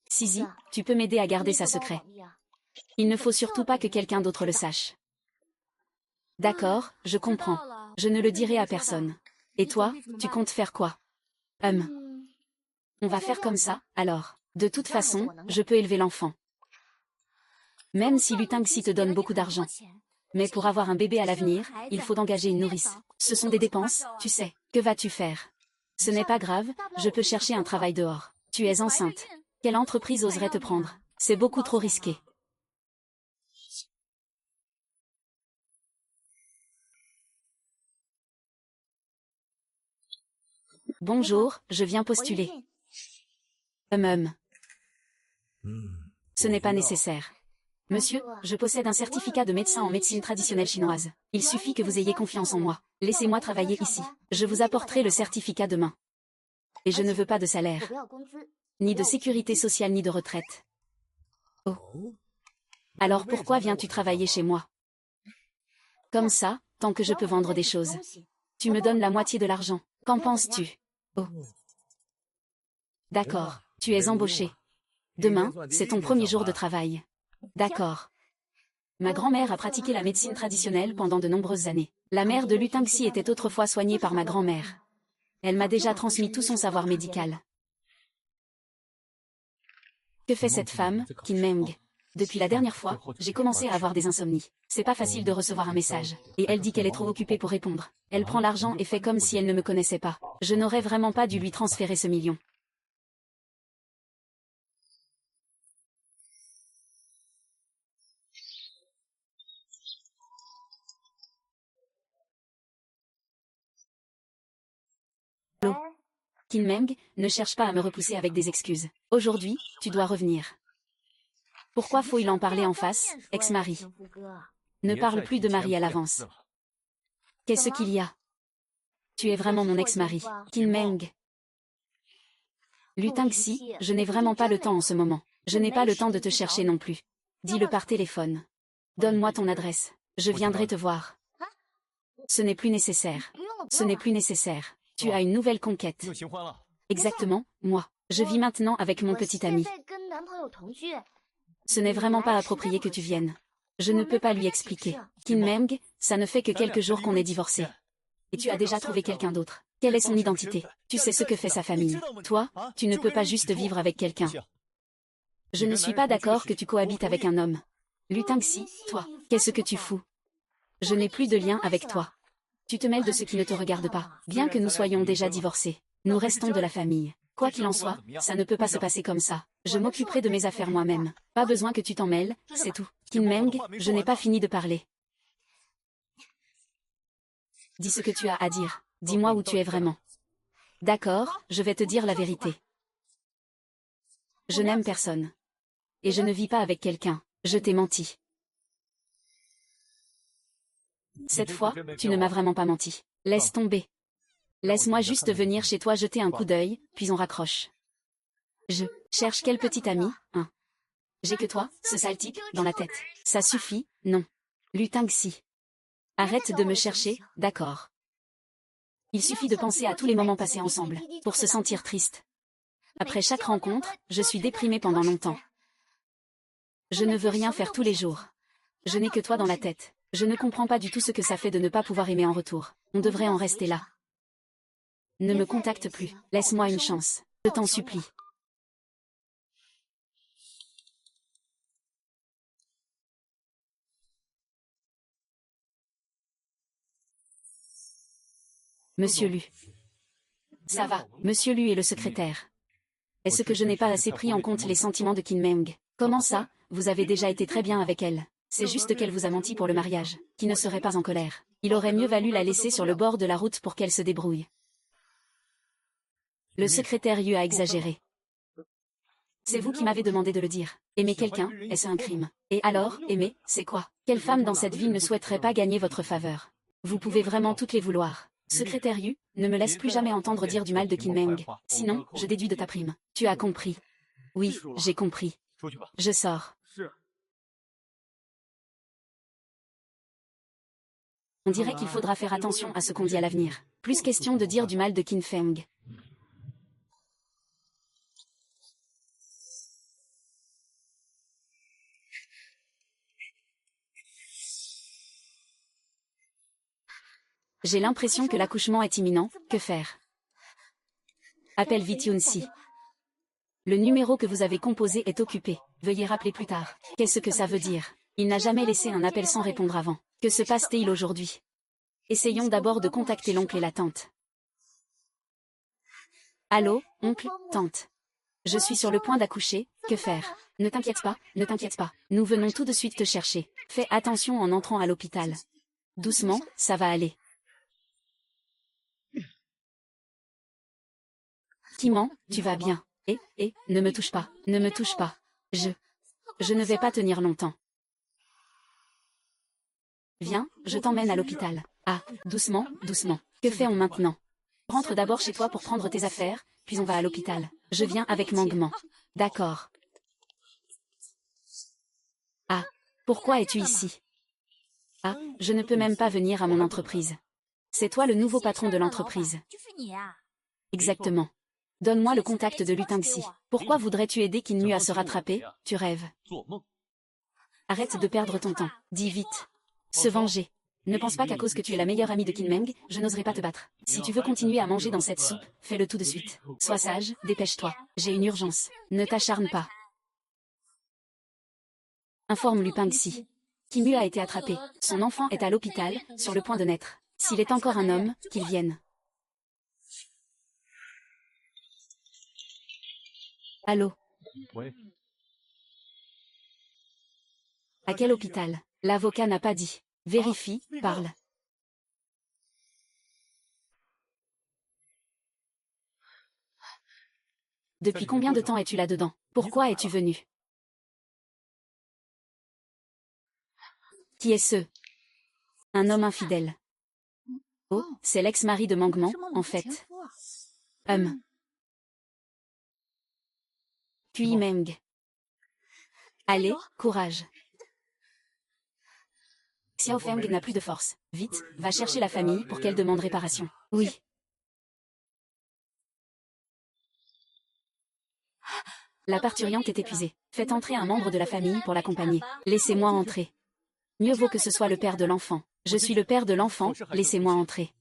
Sisi, tu peux m'aider à garder ça secret. Il ne faut surtout pas que quelqu'un d'autre le sache. D'accord, je comprends. Je ne le dirai à personne. Et toi, tu comptes faire quoi? On va faire comme ça, alors. De toute façon, je peux élever l'enfant. Même si Lutangxi te donne beaucoup d'argent. Mais pour avoir un bébé à l'avenir, il faut engager une nourrice. Ce sont des dépenses, tu sais. Que vas-tu faire? Ce n'est pas grave, je peux chercher un travail dehors. Tu es enceinte. Quelle entreprise oserait te prendre? C'est beaucoup trop risqué. Bonjour, je viens postuler. Ce n'est pas nécessaire. Monsieur, je possède un certificat de médecin en médecine traditionnelle chinoise. Il suffit que vous ayez confiance en moi. Laissez-moi travailler ici. Je vous apporterai le certificat demain. Et je ne veux pas de salaire. Ni de sécurité sociale ni de retraite. Oh. Alors pourquoi viens-tu travailler chez moi? Comme ça, tant que je peux vendre des choses. Tu me donnes la moitié de l'argent. Qu'en penses-tu? Oh. D'accord, tu es embauché. Demain, c'est ton premier jour de travail. D'accord. Ma grand-mère a pratiqué la médecine traditionnelle pendant de nombreuses années. La mère de Lu Tangxi était autrefois soignée par ma grand-mère. Elle m'a déjà transmis tout son savoir médical. Que fait cette femme, Qin Meng? Depuis la dernière fois, j'ai commencé à avoir des insomnies. C'est pas facile de recevoir un message. Et elle dit qu'elle est trop occupée pour répondre. Elle prend l'argent et fait comme si elle ne me connaissait pas. Je n'aurais vraiment pas dû lui transférer ce million. Allô? Qin Meng, ne cherche pas à me repousser avec des excuses. Aujourd'hui, tu dois revenir. Pourquoi faut-il en parler en face, ex-mari? Ne parle plus de mari à l'avance. Qu'est-ce qu'il y a? Tu es vraiment mon ex-mari, Qin Meng. Lu Tangxi, je n'ai vraiment pas le temps en ce moment. Je n'ai pas le temps de te chercher non plus. Dis-le par téléphone. Donne-moi ton adresse. Je viendrai te voir. Ce n'est plus nécessaire. Ce n'est plus nécessaire. Tu as une nouvelle conquête. Exactement, moi. Je vis maintenant avec mon petit ami. Ce n'est vraiment pas approprié que tu viennes. Je ne peux pas lui expliquer. Qin Meng, ça ne fait que quelques jours qu'on est divorcés. Et tu as déjà trouvé quelqu'un d'autre. Quelle est son identité? Tu sais ce que fait sa famille. Toi, tu ne peux pas juste vivre avec quelqu'un. Je ne suis pas d'accord que tu cohabites avec un homme. Lu Tangxi, toi, qu'est-ce que tu fous? Je n'ai plus de lien avec toi. Tu te mêles de ce qui ne te regarde pas. Bien que nous soyons déjà divorcés, nous restons de la famille. Quoi qu'il en soit, ça ne peut pas se passer comme ça. Je m'occuperai de mes affaires moi-même. Pas besoin que tu t'en mêles, c'est tout. Qin Meng, je n'ai pas fini de parler. Dis ce que tu as à dire. Dis-moi où tu es vraiment. D'accord, je vais te dire la vérité. Je n'aime personne. Et je ne vis pas avec quelqu'un. Je t'ai menti. Cette fois, tu ne m'as vraiment pas menti. Laisse tomber. Laisse-moi juste venir chez toi jeter un coup d'œil, puis on raccroche. Je cherche quel petit ami, hein? J'ai que toi, ce sale type, dans la tête. Ça suffit, non. Lu Tangxi. Arrête de me chercher, d'accord. Il suffit de penser à tous les moments passés ensemble, pour se sentir triste. Après chaque rencontre, je suis déprimée pendant longtemps. Je ne veux rien faire tous les jours. Je n'ai que toi dans la tête. Je ne comprends pas du tout ce que ça fait de ne pas pouvoir aimer en retour. On devrait en rester là. Ne me contacte plus. Laisse-moi une chance. Je t'en supplie. Monsieur Lu. Ça va, Monsieur Lu est le secrétaire. Est-ce que je n'ai pas assez pris en compte les sentiments de Qin Meng? Comment ça, vous avez déjà été très bien avec elle? C'est juste qu'elle vous a menti pour le mariage, qui ne serait pas en colère. Il aurait mieux valu la laisser sur le bord de la route pour qu'elle se débrouille. Le secrétaire Yu a exagéré. C'est vous qui m'avez demandé de le dire. Aimer quelqu'un, est-ce un crime? Et alors, aimer, c'est quoi? Quelle femme dans cette ville ne souhaiterait pas gagner votre faveur? Vous pouvez vraiment toutes les vouloir. Secrétaire Yu, ne me laisse plus jamais entendre dire du mal de Qin Meng. Sinon, je déduis de ta prime. Tu as compris. Oui, j'ai compris. Je sors. On dirait qu'il faudra faire attention à ce qu'on dit à l'avenir. Plus question de dire du mal de Qin Feng. J'ai l'impression que l'accouchement est imminent. Que faire? Appelle vite Yun-si. Le numéro que vous avez composé est occupé. Veuillez rappeler plus tard. Qu'est-ce que ça veut dire? Il n'a jamais laissé un appel sans répondre avant. Que se passe-t-il aujourd'hui? Essayons d'abord de contacter l'oncle et la tante. Allô, oncle, tante. Je suis sur le point d'accoucher, que faire? Ne t'inquiète pas, ne t'inquiète pas. Nous venons tout de suite te chercher. Fais attention en entrant à l'hôpital. Doucement, ça va aller. Timon, tu vas bien. Ne me touche pas, ne me touche pas. Je ne vais pas tenir longtemps. Viens, je t'emmène à l'hôpital. Ah, doucement, doucement. Que fait-on maintenant? Rentre d'abord chez toi pour prendre tes affaires, puis on va à l'hôpital. Je viens avec Mangman. D'accord. Ah. Pourquoi es-tu ici? Ah, je ne peux même pas venir à mon entreprise. C'est toi le nouveau patron de l'entreprise. Exactement. Donne-moi le contact de Lutangxi. Pourquoi voudrais-tu aider Kinmu à se rattraper? Tu rêves. Arrête de perdre ton temps. Dis vite. Se venger. Ne pense pas qu'à cause que tu es la meilleure amie de Kinmeng, je n'oserais pas te battre. Si tu veux continuer à manger dans cette soupe, fais-le tout de suite. Sois sage, dépêche-toi. J'ai une urgence. Ne t'acharne pas. Informe Lupingxi. Kinmu a été attrapé. Son enfant est à l'hôpital, sur le point de naître. S'il est encore un homme, qu'il vienne. Allô? À quel hôpital? L'avocat n'a pas dit. Vérifie, parle. Depuis combien de temps es-tu là-dedans? Pourquoi es-tu venu? Qui est ce? Un homme infidèle. Oh, c'est l'ex-mari de Mangman, en fait. Puis Meng. Allez, courage. Xiao Feng n'a plus de force. Vite, va chercher la famille pour qu'elle demande réparation. Oui. La parturiente est épuisée. Faites entrer un membre de la famille pour l'accompagner. Laissez-moi entrer. Mieux vaut que ce soit le père de l'enfant. Je suis le père de l'enfant, laissez-moi entrer.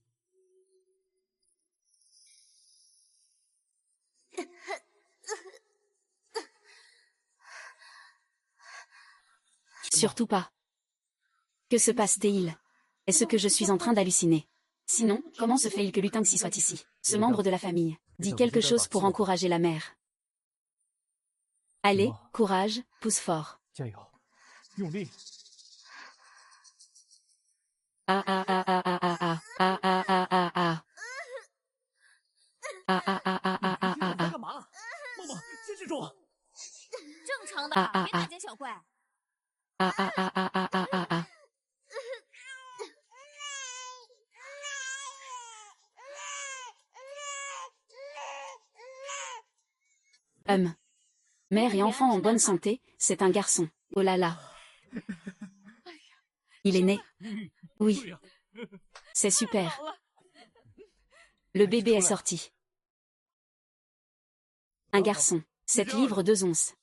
Surtout pas. Que se passe-t-il? Est-ce que je suis en train d'halluciner? Sinon, comment se fait-il que Lutangxi soit ici? Ce membre de la famille. Dis quelque chose pour encourager la mère. Allez, courage, pousse fort. Ah ah ah ah ah ah ah ah ah ah ah ah. Ah ah ah ah ah ah ah ah. Ah ah ah. Ah ah ah ah ah ah ah ah. Mère et enfant en bonne santé, c'est un garçon. Oh là là. Il est né. Oui. C'est super. Le bébé est sorti. Un garçon. 7 livres 2 onces.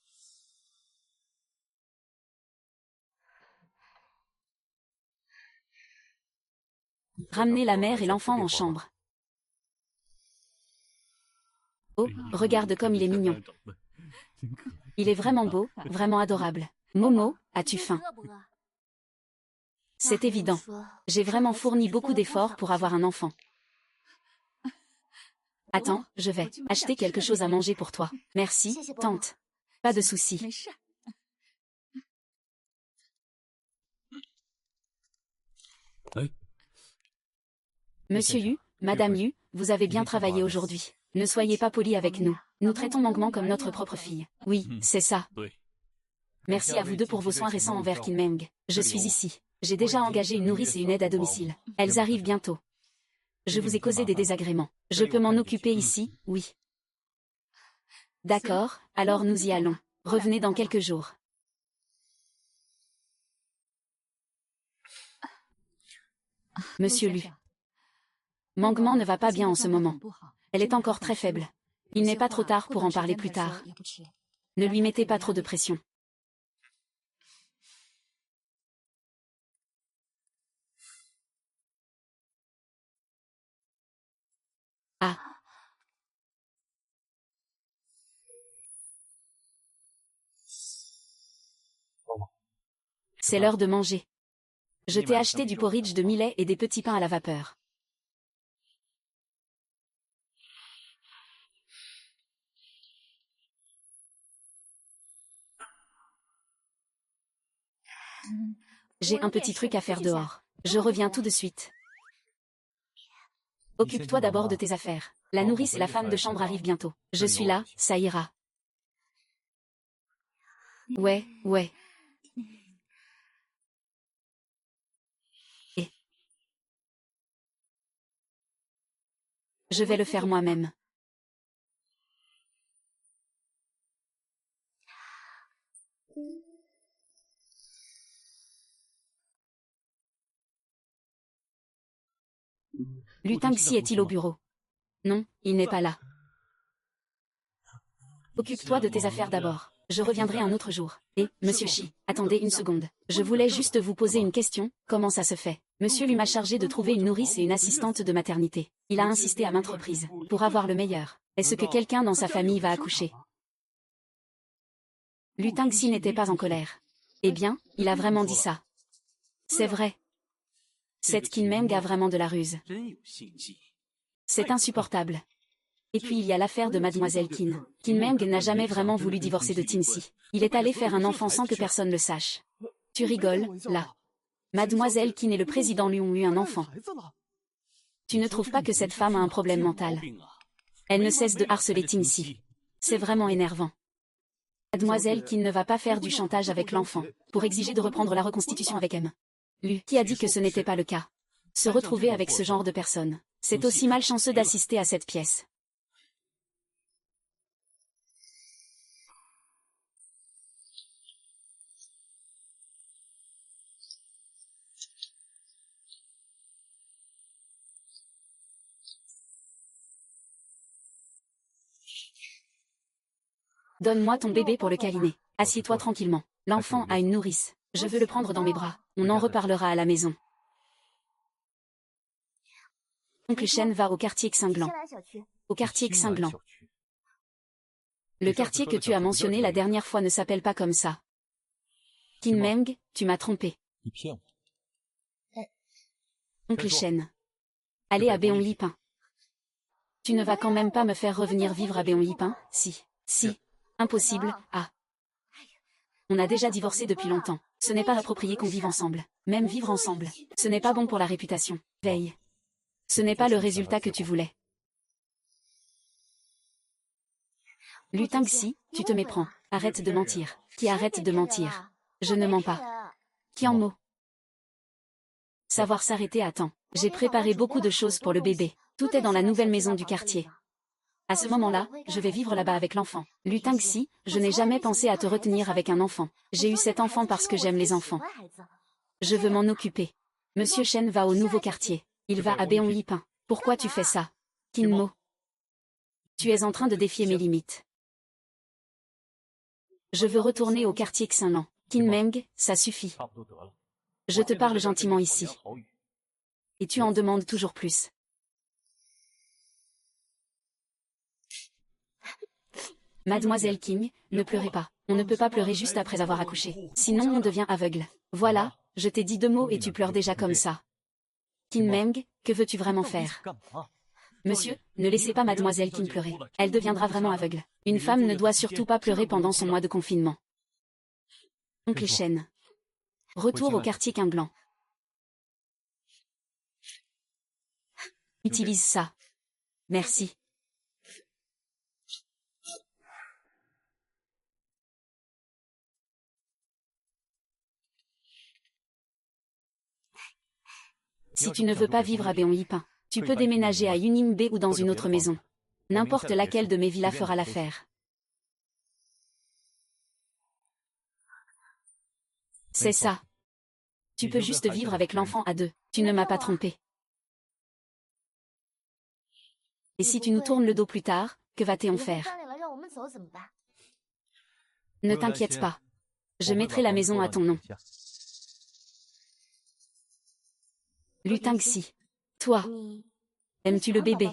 Ramenez la mère et l'enfant en chambre. Oh, regarde comme il est mignon. Il est vraiment beau, vraiment adorable. Momo, as-tu faim? C'est évident. J'ai vraiment fourni beaucoup d'efforts pour avoir un enfant. Attends, je vais acheter quelque chose à manger pour toi. Merci, tante. Pas de souci. Monsieur Yu, Madame Yu, vous avez bien travaillé aujourd'hui. Ne soyez pas poli avec nous. Nous traitons Mangman comme notre propre fille. Oui, c'est ça. Merci à vous deux pour vos soins récents envers Kinmeng. Je suis ici. J'ai déjà engagé une nourrice et une aide à domicile. Elles arrivent bientôt. Je vous ai causé des désagréments. Je peux m'en occuper ici, oui. D'accord, alors nous y allons. Revenez dans quelques jours. Monsieur Lu. Mangman ne va pas bien en ce moment. Elle est encore très faible. Il n'est pas trop tard pour en parler plus tard. Ne lui mettez pas trop de pression. Ah. C'est l'heure de manger. Je t'ai acheté du porridge de millet et des petits pains à la vapeur. J'ai un petit truc à faire dehors. Je reviens tout de suite. Occupe-toi d'abord de tes affaires. La nourrice et la femme de chambre arrivent bientôt. Je suis là, ça ira. Ouais, ouais. Et je vais le faire moi-même. Lu Tangxi est-il au bureau? Non, il n'est pas là. Occupe-toi de tes affaires d'abord. Je reviendrai un autre jour. Et, monsieur Shi, attendez une seconde. Je voulais juste vous poser une question, comment ça se fait? Monsieur Lu m'a chargé de trouver une nourrice et une assistante de maternité. Il a insisté à maintes reprises, pour avoir le meilleur. Est-ce que quelqu'un dans sa famille va accoucher? Lu Tangxi n'était pas en colère. Eh bien, il a vraiment dit ça. C'est vrai. Cette Qin Meng a vraiment de la ruse. C'est insupportable. Et puis il y a l'affaire de mademoiselle Qin. Qin Meng n'a jamais vraiment voulu divorcer de Tinsi. Il est allé faire un enfant sans que personne le sache. Tu rigoles, là. Mademoiselle Qin et le président Lu ont eu un enfant. Tu ne trouves pas que cette femme a un problème mental? Elle ne cesse de harceler Tinsi. C'est vraiment énervant. Mademoiselle Qin ne va pas faire du chantage avec l'enfant, pour exiger de reprendre la reconstitution avec M. Lu, qui a dit que ce n'était pas le cas. Se retrouver avec ce genre de personne, c'est aussi malchanceux d'assister à cette pièce. Donne-moi ton bébé pour le câliner. Assieds-toi tranquillement. L'enfant a une nourrice. Je veux le prendre dans mes bras. On en reparlera à la maison. Oncle Shen va au quartier Xinglan. Au quartier Xinglan. Le quartier que tu as mentionné la dernière fois ne s'appelle pas comme ça. Qin Meng, tu m'as trompé. Oncle Shen. Allez à Béon-Yipin. Tu ne vas quand même pas me faire revenir vivre à Béon-Yipin, si. Si. Impossible, ah. On a déjà divorcé depuis longtemps. Ce n'est pas approprié qu'on vive ensemble. Même vivre ensemble. Ce n'est pas bon pour la réputation. Veille. Ce n'est pas le résultat que tu voulais. Lu Tangxi, tu te méprends. Arrête de mentir. Qui arrête de mentir? Je ne mens pas. Qui en mots? Savoir s'arrêter à temps. J'ai préparé beaucoup de choses pour le bébé. Tout est dans la nouvelle maison du quartier. À ce moment-là, je vais vivre là-bas avec l'enfant. Lu Tangxi, je n'ai jamais pensé à te retenir avec un enfant. J'ai eu cet enfant parce que j'aime les enfants. Je veux m'en occuper. Monsieur Shen va au nouveau quartier. Il va à Béon-Yipin. Pourquoi tu fais ça? Qin Mo. Tu es en train de défier mes limites. Je veux retourner au quartier Xinlan. Qin Meng, ça suffit. Je te parle gentiment ici. Et tu en demandes toujours plus. Mademoiselle Qin, ne pleurez pas. On ne peut pas pleurer juste après avoir accouché. Sinon on devient aveugle. Voilà, je t'ai dit 2 mots et tu pleures déjà comme ça. Qin Meng, que veux-tu vraiment faire? Monsieur, ne laissez pas mademoiselle Qin pleurer. Elle deviendra vraiment aveugle. Une femme ne doit surtout pas pleurer pendant son mois de confinement. Oncle Shen. Retour au quartier Qinglan. Utilise ça. Merci. Si tu ne veux pas vivre à Béon-Yipin, tu peux déménager à Yunimbe ou dans une autre maison. N'importe laquelle de mes villas fera l'affaire. C'est ça. Tu peux juste vivre avec l'enfant à 2. Tu ne m'as pas trompé. Et si tu nous tournes le dos plus tard, que va-t-on faire? Ne t'inquiète pas. Je mettrai la maison à ton nom. Lu Tangxi. Toi. Aimes-tu le bébé?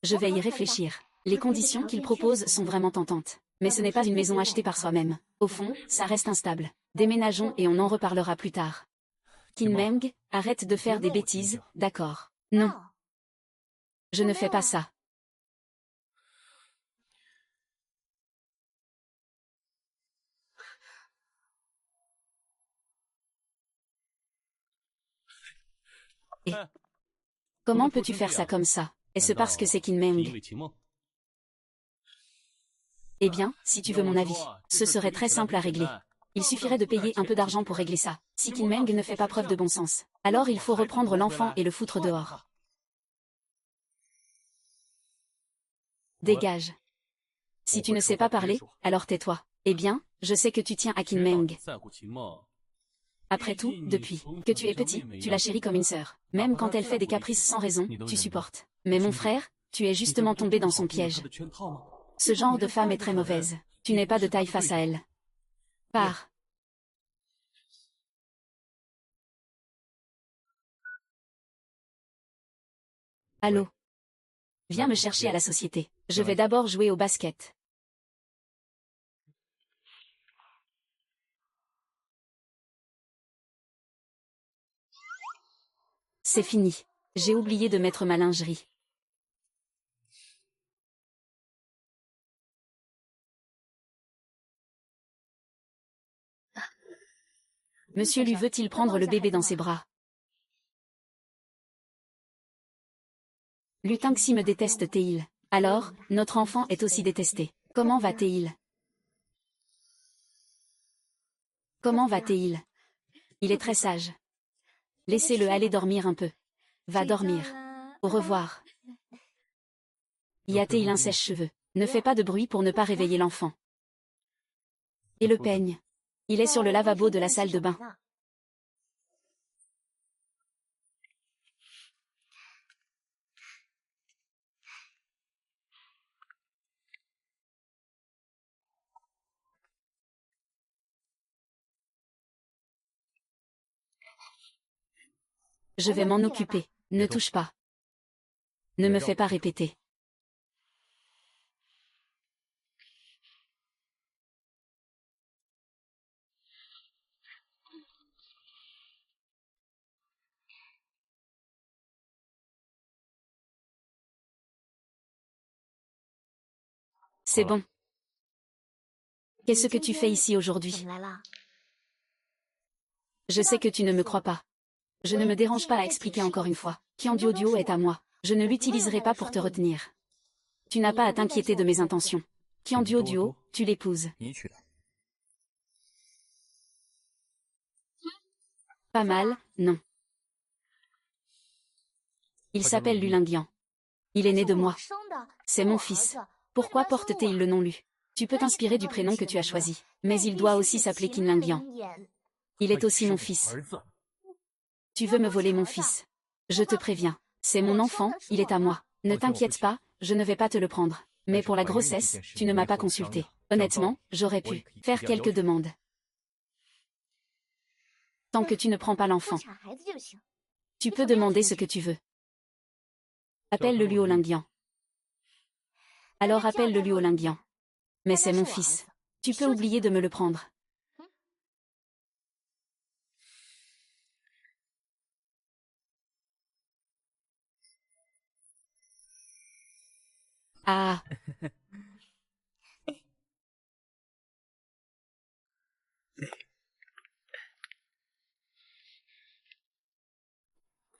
Je vais y réfléchir. Les conditions qu'il propose sont vraiment tentantes. Mais ce n'est pas une maison achetée par soi-même. Au fond, ça reste instable. Déménageons et on en reparlera plus tard. Qin Meng, arrête de faire des bêtises, d'accord? Non. Je ne fais pas ça. Et comment peux-tu faire ça comme ça? Est-ce parce que c'est Qin Meng? Eh bien, si tu veux mon avis, ce serait très simple à régler. Il suffirait de payer un peu d'argent pour régler ça. Si Qin Meng ne fait pas preuve de bon sens, alors il faut reprendre l'enfant et le foutre dehors. Dégage. Si tu ne sais pas parler, alors tais-toi. Eh bien, je sais que tu tiens à Qin Meng. Après tout, depuis que tu es petit, tu la chéris comme une sœur. Même quand elle fait des caprices sans raison, tu supportes. Mais mon frère, tu es justement tombé dans son piège. Ce genre de femme est très mauvaise. Tu n'es pas de taille face à elle. Pars. Allô? Viens me chercher à la société. Je vais d'abord jouer au basket. C'est fini. J'ai oublié de mettre ma lingerie. Monsieur lui veut-il prendre le bébé dans ses bras? Lutinxi me déteste Théil. Alors, notre enfant est aussi détesté. Comment va Théil? Comment va Théil? Il est très sage. Laissez-le aller dormir un peu. Va dormir. Au revoir. Y a-t-il un sèche-cheveux? Ne fais pas de bruit pour ne pas réveiller l'enfant. Et le peigne? Il est sur le lavabo de la salle de bain. Je vais m'en occuper. Ne touche pas. Ne me fais pas répéter. C'est bon. Qu'est-ce que tu fais ici aujourd'hui? Je sais que tu ne me crois pas. Je ne me dérange pas à expliquer encore une fois. Qiandiudio est à moi. Je ne l'utiliserai pas pour te retenir. Tu n'as pas à t'inquiéter de mes intentions. Qiandiudio, tu l'épouses. Pas mal, non. Il s'appelle Lulinguian. Il est né de moi. C'est mon fils. Pourquoi porte-t-il le nom Lu? Tu peux t'inspirer du prénom que tu as choisi. Mais il doit aussi s'appeler Qinlinguian. Il est aussi mon fils. Tu veux me voler mon fils? Je te préviens. C'est mon enfant, il est à moi. Ne t'inquiète pas, je ne vais pas te le prendre. Mais pour la grossesse, tu ne m'as pas consulté. Honnêtement, j'aurais pu faire quelques demandes. Tant que tu ne prends pas l'enfant. Tu peux demander ce que tu veux. Appelle le Luolinguian. Alors appelle le Luolinguian. Mais c'est mon fils. Tu peux oublier de me le prendre. Ah.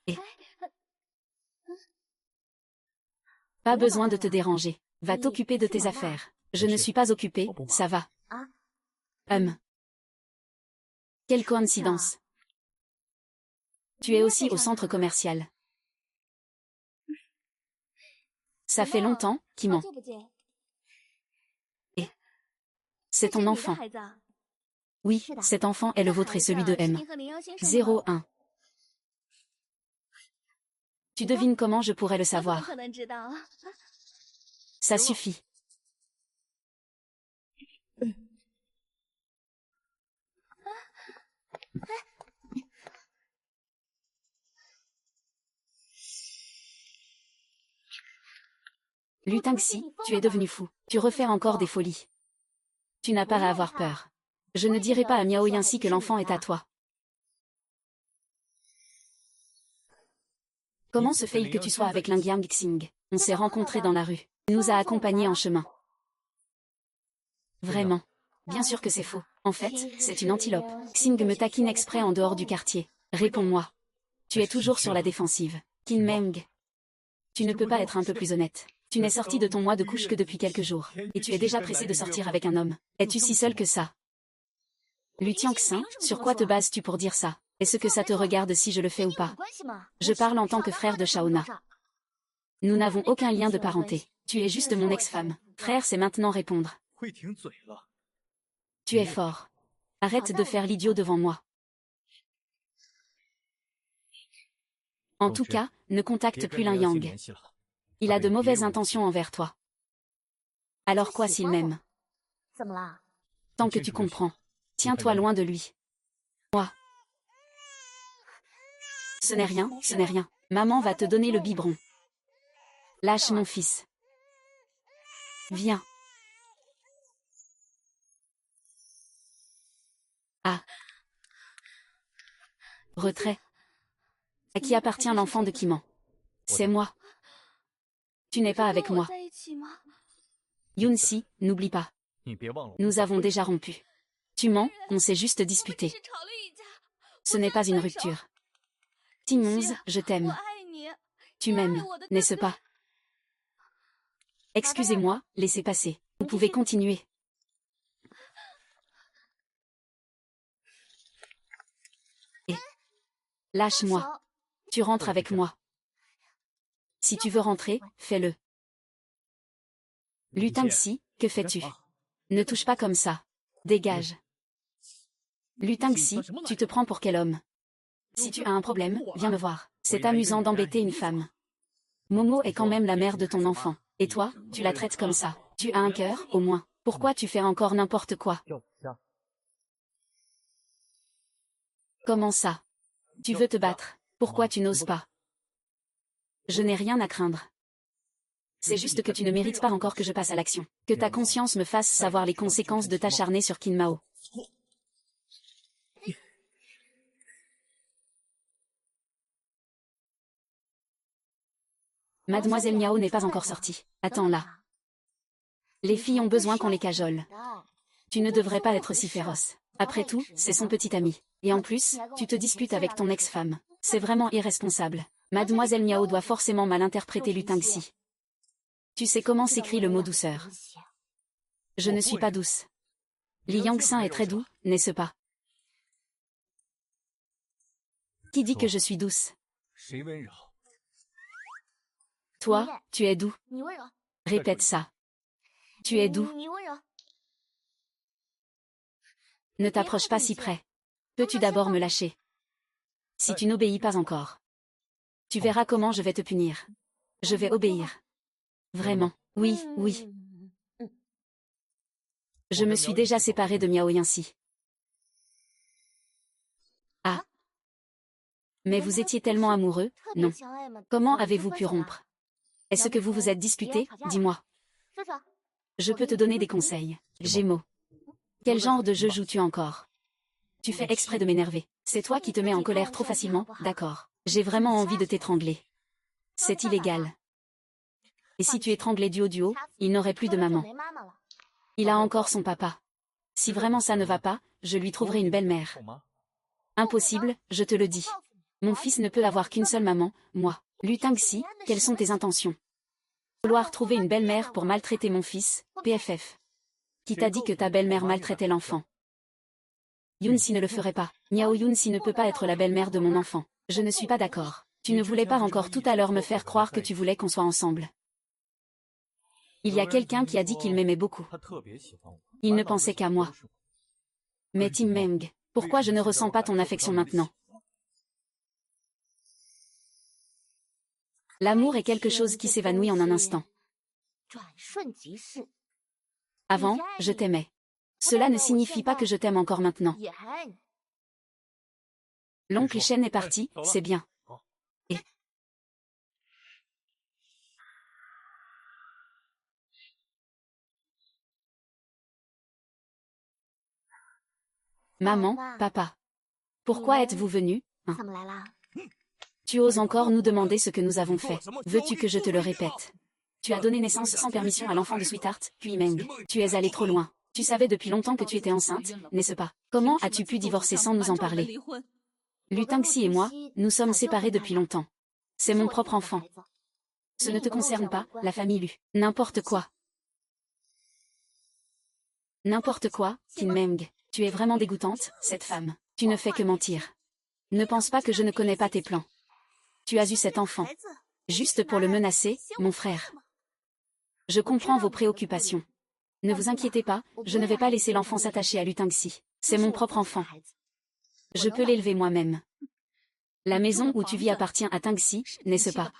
Et. Pas besoin de te déranger. Va t'occuper de tes affaires. Je ne suis pas occupée, ça va. Quelle coïncidence. Tu es aussi au centre commercial. Ça fait longtemps, qui ment. Et. C'est ton enfant. Oui, cet enfant est le vôtre et celui de M. 01. Tu devines comment je pourrais le savoir. Ça suffit. Lutinxi, tu es devenu fou. Tu refais encore des folies. Tu n'as pas à avoir peur. Je ne dirai pas à Miao Yinsi que l'enfant est à toi. Comment se fait-il que tu sois avec Lingyang Xing? On s'est rencontrés dans la rue. Il nous a accompagnés en chemin. Vraiment. Bien sûr que c'est faux. En fait, c'est une antilope. Xing me taquine exprès en dehors du quartier. Réponds-moi. Tu es toujours sur la défensive. Qin Meng. Tu ne peux pas être un peu plus honnête. Tu n'es sorti de ton mois de couche que depuis quelques jours. Et tu es déjà pressé de sortir avec un homme. Es-tu si seul que ça? Lu Tianxin, sur quoi te bases-tu pour dire ça? Est-ce que ça te regarde si je le fais ou pas? Je parle en tant que frère de Shaona. Nous n'avons aucun lien de parenté. Tu es juste mon ex-femme. Frère, c'est maintenant répondre. Tu es fort. Arrête de faire l'idiot devant moi. En tout cas, ne contacte plus Lin Yang. Il a de mauvaises intentions envers toi. Alors quoi s'il m'aime? Tant que tu comprends. Tiens-toi loin de lui. Moi. Ce n'est rien, ce n'est rien. Maman va te donner le biberon. Lâche mon fils. Viens. Ah. Retrait. À qui appartient l'enfant de Kiman? C'est moi. Tu n'es pas avec moi. Yoon-si, n'oublie pas. Nous avons déjà rompu. Tu mens, on s'est juste disputé. Ce n'est pas une rupture. Timons, je t'aime. Tu m'aimes, n'est-ce pas? Excusez-moi, laissez passer. Vous pouvez continuer. Et lâche-moi. Tu rentres avec moi. Si tu veux rentrer, fais-le. Lutangxi, que fais-tu? Ne touche pas comme ça. Dégage. Lutangxi, tu te prends pour quel homme? Si tu as un problème, viens me voir. C'est amusant d'embêter une femme. Momo est quand même la mère de ton enfant. Et toi, tu la traites comme ça. Tu as un cœur, au moins. Pourquoi tu fais encore n'importe quoi? Comment ça? Tu veux te battre. Pourquoi tu n'oses pas? Je n'ai rien à craindre. C'est juste que tu ne mérites pas encore que je passe à l'action. Que ta conscience me fasse savoir les conséquences de t'acharner sur Qin Mao. Mademoiselle Miao n'est pas encore sortie. Attends là. Les filles ont besoin qu'on les cajole. Tu ne devrais pas être si féroce. Après tout, c'est son petit ami. Et en plus, tu te disputes avec ton ex-femme. C'est vraiment irresponsable. Mademoiselle Miao doit forcément mal interpréter Lutangxi. Tu sais comment s'écrit le mot douceur? Je ne suis pas douce. Li Yangxin est très doux, n'est-ce pas? Qui dit que je suis douce? Toi, tu es doux. Répète ça. Tu es doux. Ne t'approche pas si près. Peux-tu d'abord me lâcher? Si tu n'obéis pas encore. Tu verras comment je vais te punir. Je vais obéir. Vraiment, oui, oui. Je me suis déjà séparée de Miao Yanxi. Ah. Mais vous étiez tellement amoureux, non? Comment avez-vous pu rompre? Est-ce que vous vous êtes disputé? Dis-moi. Je peux te donner des conseils. Gémeaux. Quel genre de jeu joues-tu encore? Tu fais exprès de m'énerver. C'est toi qui te mets en colère trop facilement, d'accord. J'ai vraiment envie de t'étrangler. C'est illégal. Et si tu étranglais Duo, il n'aurait plus de maman. Il a encore son papa. Si vraiment ça ne va pas, je lui trouverai une belle-mère. Impossible, je te le dis. Mon fils ne peut avoir qu'une seule maman, moi. Lutangxi, quelles sont tes intentions? Vouloir trouver une belle-mère pour maltraiter mon fils, PFF. Qui t'a dit que ta belle-mère maltraitait l'enfant? Yoon-si ne le ferait pas. Miao Yoon-si ne peut pas être la belle-mère de mon enfant. Je ne suis pas d'accord. Tu ne voulais pas encore tout à l'heure me faire croire que tu voulais qu'on soit ensemble. Il y a quelqu'un qui a dit qu'il m'aimait beaucoup. Il ne pensait qu'à moi. Mais Tim Meng, pourquoi je ne ressens pas ton affection maintenant? L'amour est quelque chose qui s'évanouit en un instant. Avant, je t'aimais. Cela ne signifie pas que je t'aime encore maintenant. L'oncle Shen est parti, c'est bien. Et maman, papa. Pourquoi êtes-vous venus, hein? Tu oses encore nous demander ce que nous avons fait. Veux-tu que je te le répète? Tu as donné naissance sans permission à l'enfant de Sweetheart, puis Meng. Tu es allé trop loin. Tu savais depuis longtemps que tu étais enceinte, n'est-ce pas? Comment as-tu pu divorcer sans nous en parler? Lutangxi et moi, nous sommes séparés depuis longtemps. C'est mon propre enfant. Ce ne te concerne pas, la famille Lu. N'importe quoi. N'importe quoi, Qin Meng. Tu es vraiment dégoûtante, cette femme. Tu ne fais que mentir. Ne pense pas que je ne connais pas tes plans. Tu as eu cet enfant. Juste pour le menacer, mon frère. Je comprends vos préoccupations. Ne vous inquiétez pas, je ne vais pas laisser l'enfant s'attacher à Lutangxi. C'est mon propre enfant. Je peux l'élever moi-même. La maison où tu vis appartient à Tangxi, n'est-ce pas?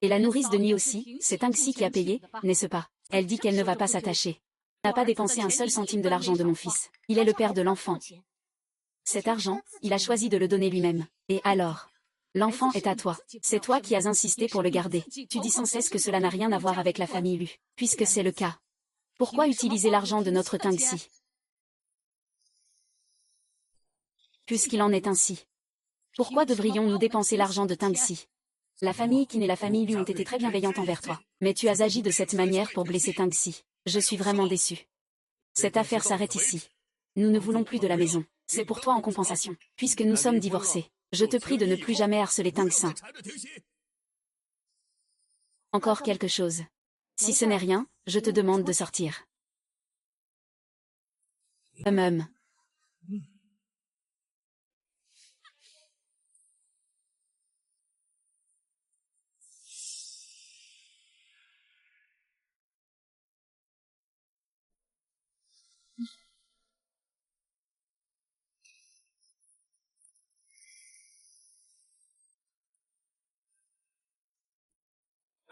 Et la nourrice de nuit aussi, c'est Tangxi qui a payé, n'est-ce pas? Elle dit qu'elle ne va pas s'attacher. Elle n'a pas dépensé un seul centime de l'argent de mon fils. Il est le père de l'enfant. Cet argent, il a choisi de le donner lui-même. Et alors? L'enfant est à toi. C'est toi qui as insisté pour le garder. Tu dis sans cesse que cela n'a rien à voir avec la famille Lu. Puisque c'est le cas. Pourquoi utiliser l'argent de notre Tangxi? Puisqu'il en est ainsi. Pourquoi devrions-nous dépenser l'argent de Tangxi? La famille Qin et la famille Lu ont été très bienveillantes envers toi. Mais tu as agi de cette manière pour blesser Tangxi. Je suis vraiment déçu. Cette affaire s'arrête ici. Nous ne voulons plus de la maison. C'est pour toi en compensation. Puisque nous sommes divorcés, je te prie de ne plus jamais harceler Tangxi. Encore quelque chose. Si ce n'est rien, je te demande de sortir. Hum.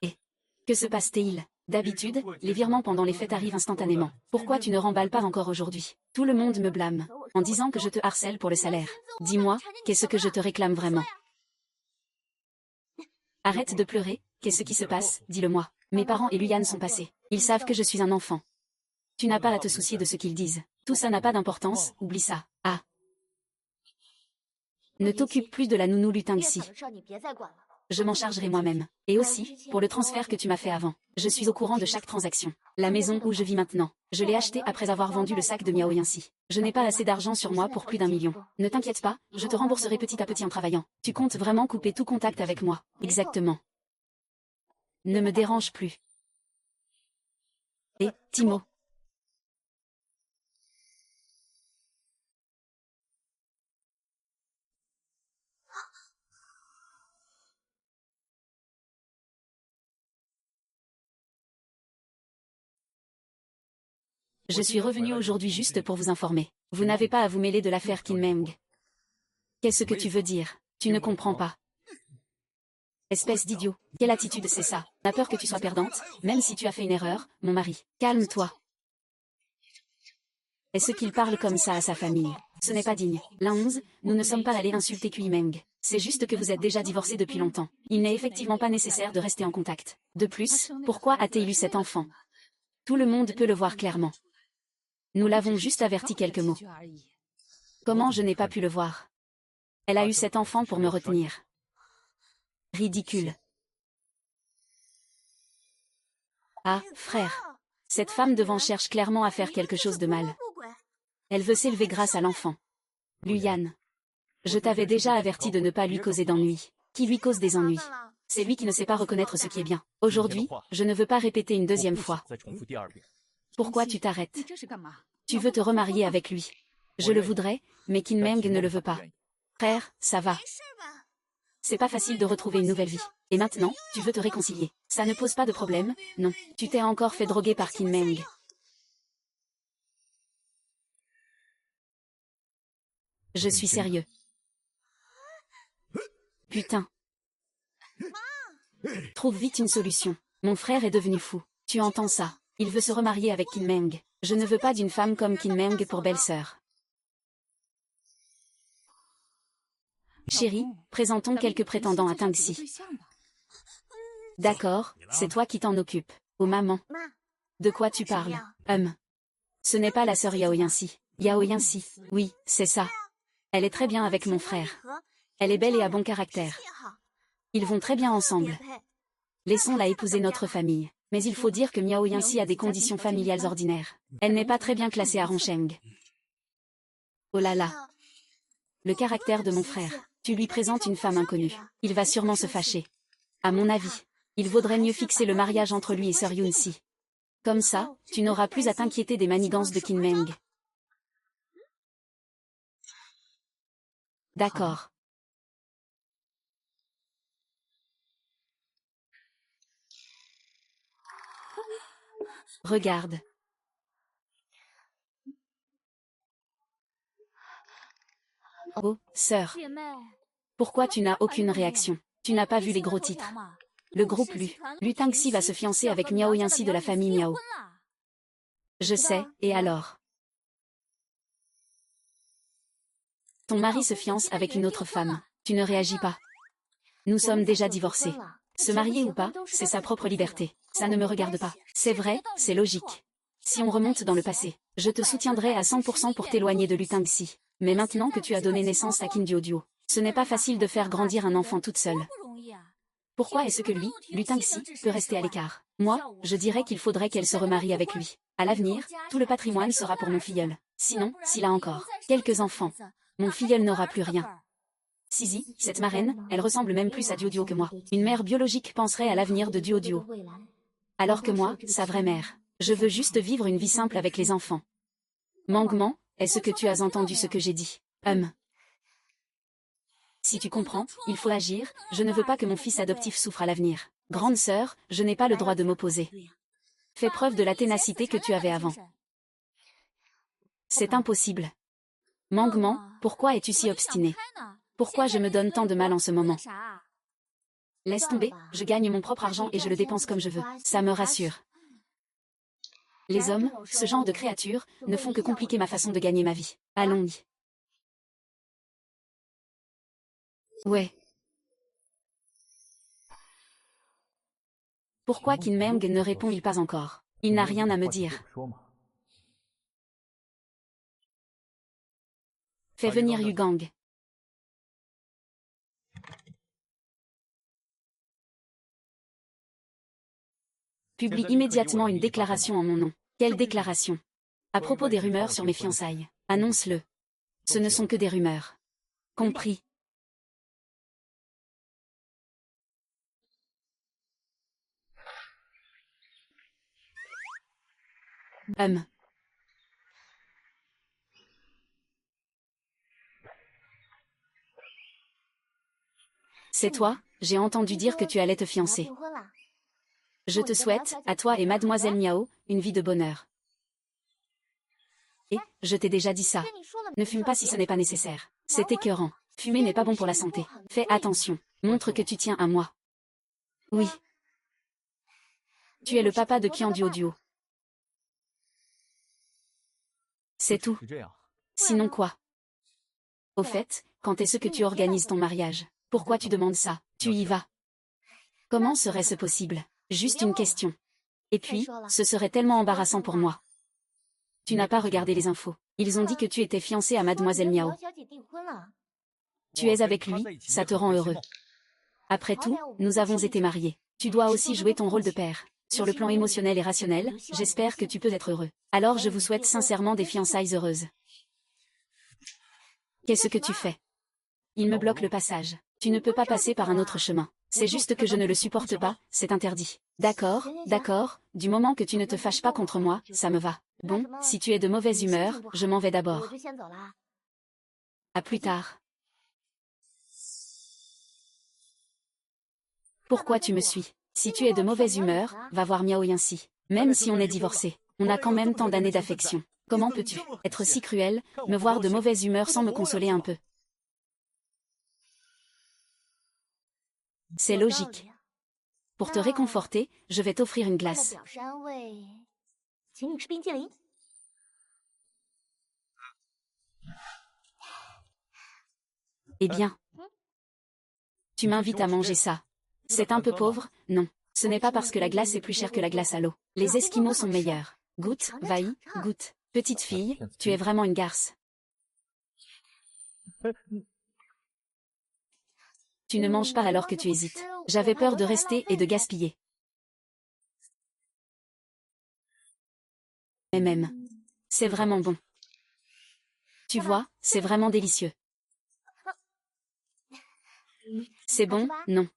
Et que se passe-t-il? D'habitude, les virements pendant les fêtes arrivent instantanément. Pourquoi tu ne remballes pas encore aujourd'hui? Tout le monde me blâme, en disant que je te harcèle pour le salaire. Dis-moi, qu'est-ce que je te réclame vraiment? Arrête de pleurer, qu'est-ce qui se passe, dis-le-moi. Mes parents et Luyan sont passés. Ils savent que je suis un enfant. Tu n'as pas à te soucier de ce qu'ils disent. Tout ça n'a pas d'importance, oublie ça. Ah. Ne t'occupe plus de la nounou Lu Tangxi. Je m'en chargerai moi-même. Et aussi, pour le transfert que tu m'as fait avant. Je suis au courant de chaque transaction. La maison où je vis maintenant, je l'ai achetée après avoir vendu le sac de Miao Yanxi. Je n'ai pas assez d'argent sur moi pour plus d'1 million. Ne t'inquiète pas, je te rembourserai petit à petit en travaillant. Tu comptes vraiment couper tout contact avec moi? Exactement. Ne me dérange plus. Et, Timo. Je suis revenu aujourd'hui juste pour vous informer. Vous n'avez pas à vous mêler de l'affaire Kinmeng. Qu'est-ce que tu veux dire? Tu ne comprends pas. Espèce d'idiot. Quelle attitude c'est ça? T'as peur que tu sois perdante, même si tu as fait une erreur, mon mari. Calme-toi. Est-ce qu'il parle comme ça à sa famille? Ce n'est pas digne. La 11, nous ne sommes pas allés insulter Kuimeng. C'est juste que vous êtes déjà divorcés depuis longtemps. Il n'est effectivement pas nécessaire de rester en contact. De plus, pourquoi a-t-il eu cet enfant? Tout le monde peut le voir clairement. Nous l'avons juste averti quelques mots. Comment je n'ai pas pu le voir? Elle a eu cet enfant pour me retenir. Ridicule. Ah, frère. Cette femme devant cherche clairement à faire quelque chose de mal. Elle veut s'élever grâce à l'enfant. Luyan. Je t'avais déjà averti de ne pas lui causer d'ennuis. Qui lui cause des ennuis? C'est lui qui ne sait pas reconnaître ce qui est bien. Aujourd'hui, je ne veux pas répéter une deuxième fois. Pourquoi tu t'arrêtes? Tu veux te remarier avec lui. Je le voudrais, mais Kinmeng ne le veut pas. Frère, ça va. C'est pas facile de retrouver une nouvelle vie. Et maintenant, tu veux te réconcilier. Ça ne pose pas de problème, non. Tu t'es encore fait droguer par Kinmeng. Je suis sérieux. Putain. Trouve vite une solution. Mon frère est devenu fou. Tu entends ça? Il veut se remarier avec Kinmeng. Je ne veux pas d'une femme comme Kinmeng pour belle-sœur. Chérie, présentons quelques prétendants à Tangxi. D'accord, c'est toi qui t'en occupes. Oh maman. De quoi tu parles? Ce n'est pas la sœur Yao Yanxi. Yao Yanxi, oui, c'est ça. Elle est très bien avec mon frère. Elle est belle et a bon caractère. Ils vont très bien ensemble. Laissons-la épouser notre famille. Mais il faut dire que Miao Yanxi a des conditions familiales ordinaires. Elle n'est pas très bien classée à Rongsheng. Oh là là. Le caractère de mon frère. Tu lui présentes une femme inconnue. Il va sûrement se fâcher. À mon avis, il vaudrait mieux fixer le mariage entre lui et Sœur Yunxi. Comme ça, tu n'auras plus à t'inquiéter des manigances de Kinmeng. D'accord. Regarde. Oh, sœur. Pourquoi tu n'as aucune réaction? Tu n'as pas vu les gros titres. Le groupe Lu Tangxi va se fiancer avec Miao Yanxi de la famille Miao. Je sais, et alors? Ton mari se fiance avec une autre femme. Tu ne réagis pas. Nous sommes déjà divorcés. Se marier ou pas, c'est sa propre liberté. Ça ne me regarde pas. C'est vrai, c'est logique. Si on remonte dans le passé, je te soutiendrai à 100% pour t'éloigner de Lu Tangxi. Mais maintenant que tu as donné naissance à Qin Duoduo, ce n'est pas facile de faire grandir un enfant toute seule. Pourquoi est-ce que lui, Lu Tangxi, peut rester à l'écart? Moi, je dirais qu'il faudrait qu'elle se remarie avec lui. À l'avenir, tout le patrimoine sera pour mon filleul. Sinon, s'il a encore quelques enfants, mon filleul n'aura plus rien. Sisi, cette marraine, elle ressemble même plus à Duoduo que moi. Une mère biologique penserait à l'avenir de Duoduo. Alors que moi, sa vraie mère, je veux juste vivre une vie simple avec les enfants. Mangman, est-ce que tu as entendu ce que j'ai dit? Si tu comprends, il faut agir, je ne veux pas que mon fils adoptif souffre à l'avenir. Grande sœur, je n'ai pas le droit de m'opposer. Fais preuve de la ténacité que tu avais avant. C'est impossible. Mangman, pourquoi es-tu si obstiné? Pourquoi je me donne tant de mal en ce moment? Laisse tomber, je gagne mon propre argent et je le dépense comme je veux, ça me rassure. Les hommes, ce genre de créatures, ne font que compliquer ma façon de gagner ma vie. Allons-y. Ouais. Pourquoi Qin Meng ne répond-il pas encore? Il n'a rien à me dire. Fais venir Yu Gang. Publie immédiatement une déclaration en mon nom. Quelle déclaration? À propos des rumeurs sur mes fiançailles. Annonce-le. Ce ne sont que des rumeurs. Compris. C'est toi, j'ai entendu dire que tu allais te fiancer. Je te souhaite, à toi et mademoiselle Miao, une vie de bonheur. Et, je t'ai déjà dit ça. Ne fume pas si ce n'est pas nécessaire. C'est écœurant. Fumer n'est pas bon pour la santé. Fais attention. Montre que tu tiens à moi. Oui. Tu es le papa de Qian Duoduo. C'est tout. Sinon quoi? Au fait, quand est-ce que tu organises ton mariage? Pourquoi tu demandes ça? Tu y vas. Comment serait-ce possible? Juste une question. Et puis, ce serait tellement embarrassant pour moi. Tu n'as pas regardé les infos. Ils ont dit que tu étais fiancé à mademoiselle Miao. Tu es avec lui, ça te rend heureux. Après tout, nous avons été mariés. Tu dois aussi jouer ton rôle de père. Sur le plan émotionnel et rationnel, j'espère que tu peux être heureux. Alors je vous souhaite sincèrement des fiançailles heureuses. Qu'est-ce que tu fais? Il me bloque le passage. Tu ne peux pas passer par un autre chemin. C'est juste que je ne le supporte pas, c'est interdit. D'accord, d'accord, du moment que tu ne te fâches pas contre moi, ça me va. Bon, si tu es de mauvaise humeur, je m'en vais d'abord. À plus tard. Pourquoi tu me suis? Si tu es de mauvaise humeur, va voir Miao Yanxi. Même si on est divorcé, on a quand même tant d'années d'affection. Comment peux-tu être si cruel, me voir de mauvaise humeur sans me consoler un peu? C'est logique. Pour te réconforter, je vais t'offrir une glace. Eh bien, tu m'invites à manger ça. C'est un peu pauvre, non. Ce n'est pas parce que la glace est plus chère que la glace à l'eau. Les Esquimaux sont meilleurs. Goûte, Vaï, goûte. Petite fille, tu es vraiment une garce. Tu ne manges pas alors que tu hésites. J'avais peur de rester et de gaspiller. Mais même. C'est vraiment bon. Tu vois, c'est vraiment délicieux. C'est bon, non.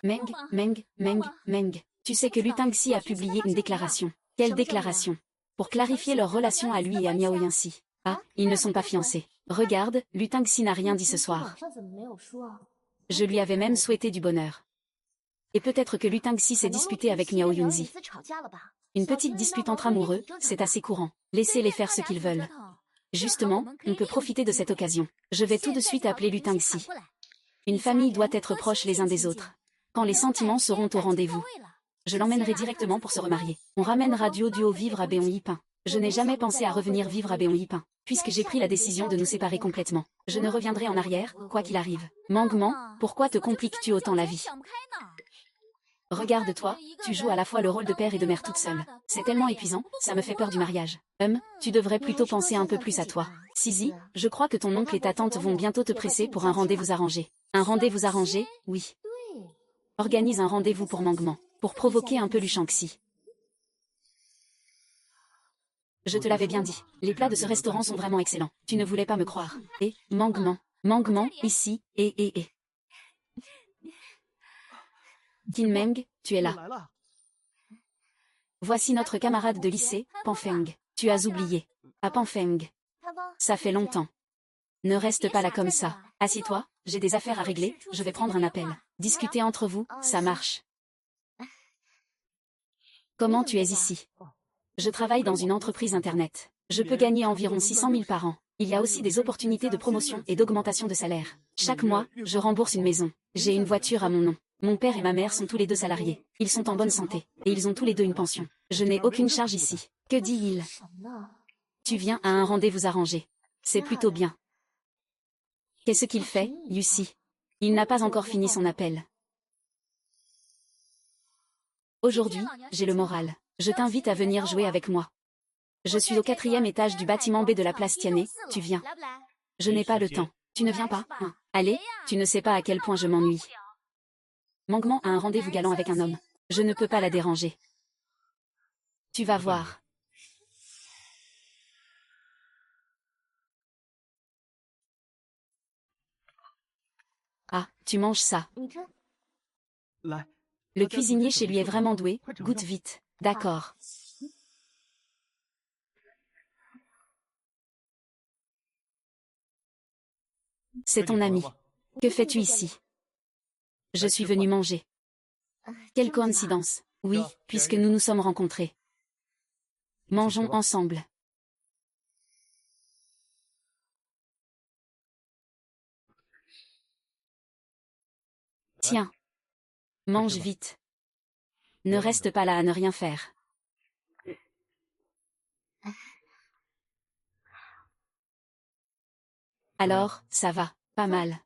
Meng. Tu sais que Lu Tangxi a publié une déclaration. Quelle déclaration? Pour clarifier leur relation à lui et à Miao Yanxi. Ah, ils ne sont pas fiancés. Regarde, Lu Tangxi n'a rien dit ce soir. Je lui avais même souhaité du bonheur. Et peut-être que Lu Tangxi s'est disputé avec Miao Yunzi. Une petite dispute entre amoureux, c'est assez courant. Laissez-les faire ce qu'ils veulent. Justement, on peut profiter de cette occasion. Je vais tout de suite appeler Lutangxi. Une famille doit être proche les uns des autres. Quand les sentiments seront au rendez-vous, je l'emmènerai directement pour se remarier. On ramènera duo vivre à Béon Yipin. Je n'ai jamais pensé à revenir vivre à Béon Yipin, puisque j'ai pris la décision de nous séparer complètement. Je ne reviendrai en arrière, quoi qu'il arrive. Mangement, pourquoi te compliques-tu autant la vie? Regarde-toi, tu joues à la fois le rôle de père et de mère toute seule. C'est tellement épuisant, ça me fait peur du mariage. Tu devrais plutôt penser un peu plus à toi. Sisi, je crois que ton oncle et ta tante vont bientôt te presser pour un rendez-vous arrangé. Un rendez-vous arrangé, oui. Organise un rendez-vous pour Mangement, pour provoquer un peu Lutangxi. Je te l'avais bien dit, les plats de ce restaurant sont vraiment excellents. Tu ne voulais pas me croire. Et, Mangement, ici, et. Kinmeng, tu es là. Voici notre camarade de lycée, Panfeng. Tu as oublié. À Panfeng. Ça fait longtemps. Ne reste pas là comme ça. Assis-toi, j'ai des affaires à régler, je vais prendre un appel. Discutez entre vous, ça marche. Comment tu es ici? Je travaille dans une entreprise internet. Je peux gagner environ 600 000 par an. Il y a aussi des opportunités de promotion et d'augmentation de salaire. Chaque mois, je rembourse une maison. J'ai une voiture à mon nom. Mon père et ma mère sont tous les deux salariés. Ils sont en bonne santé. Et ils ont tous les deux une pension. Je n'ai aucune charge ici. Que dit-il? Tu viens à un rendez-vous arrangé. C'est plutôt bien. Qu'est-ce qu'il fait, Lucie? Il n'a pas encore fini son appel. Aujourd'hui, j'ai le moral. Je t'invite à venir jouer avec moi. Je suis au 4e étage du bâtiment B de la place Tianhe, tu viens. Je n'ai pas le temps. Tu ne viens pas, hein? Allez, tu ne sais pas à quel point je m'ennuie. Mangement a un rendez-vous galant avec un homme. Je ne peux pas la déranger. Tu vas voir. Ah, tu manges ça. Le cuisinier chez lui est vraiment doué, goûte vite. D'accord. C'est ton ami. Que fais-tu ici? Je suis venu manger. Quelle coïncidence. Oui, puisque nous nous sommes rencontrés. Mangeons ensemble. Tiens. Mange vite. Ne reste pas là à ne rien faire. Alors, ça va, pas mal.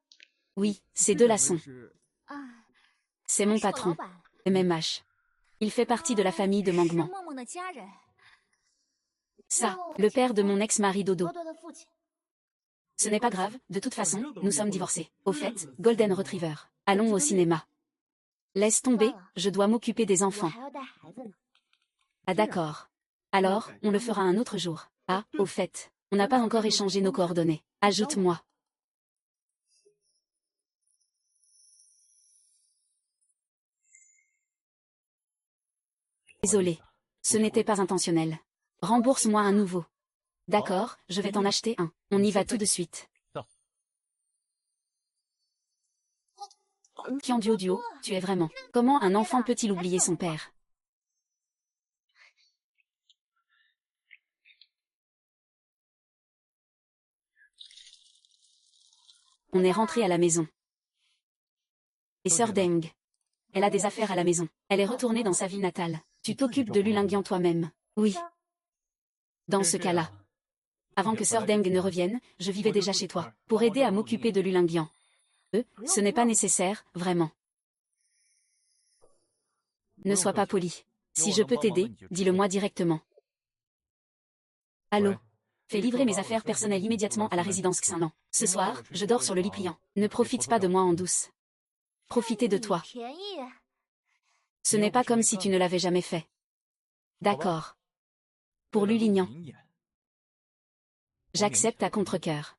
Oui, c'est de la son. C'est mon patron, MMH. Il fait partie de la famille de Mangement. Ça, le père de mon ex-mari Dodo. Ce n'est pas grave, de toute façon, nous sommes divorcés. Au fait, Golden Retriever. Allons au cinéma. Laisse tomber, je dois m'occuper des enfants. Ah d'accord. Alors, on le fera un autre jour. Ah, au fait, on n'a pas encore échangé nos coordonnées. Ajoute-moi. Désolé. Ce n'était pas intentionnel. Rembourse-moi un nouveau. D'accord, je vais t'en acheter un. On y va tout de suite. Dio, tu es vraiment. Comment un enfant peut-il oublier son père? On est rentré à la maison. Et sœur Deng. Elle a des affaires à la maison. Elle est retournée dans sa ville natale. Tu t'occupes de Lulingyan toi-même. Oui. Dans ce cas-là. Avant que sœur Deng ne revienne, je vivais déjà chez toi, pour aider à m'occuper de Lulingyan. Ce n'est pas nécessaire, vraiment. Ne sois pas poli. Si je peux t'aider, dis-le-moi directement. Allô? Fais livrer mes affaires personnelles immédiatement à la résidence Xinlan. Ce soir, je dors sur le lit pliant. Ne profite pas de moi en douce. Profiter de toi. Ce n'est pas comme si tu ne l'avais jamais fait. D'accord. Pour Lulignan. J'accepte à contre-cœur.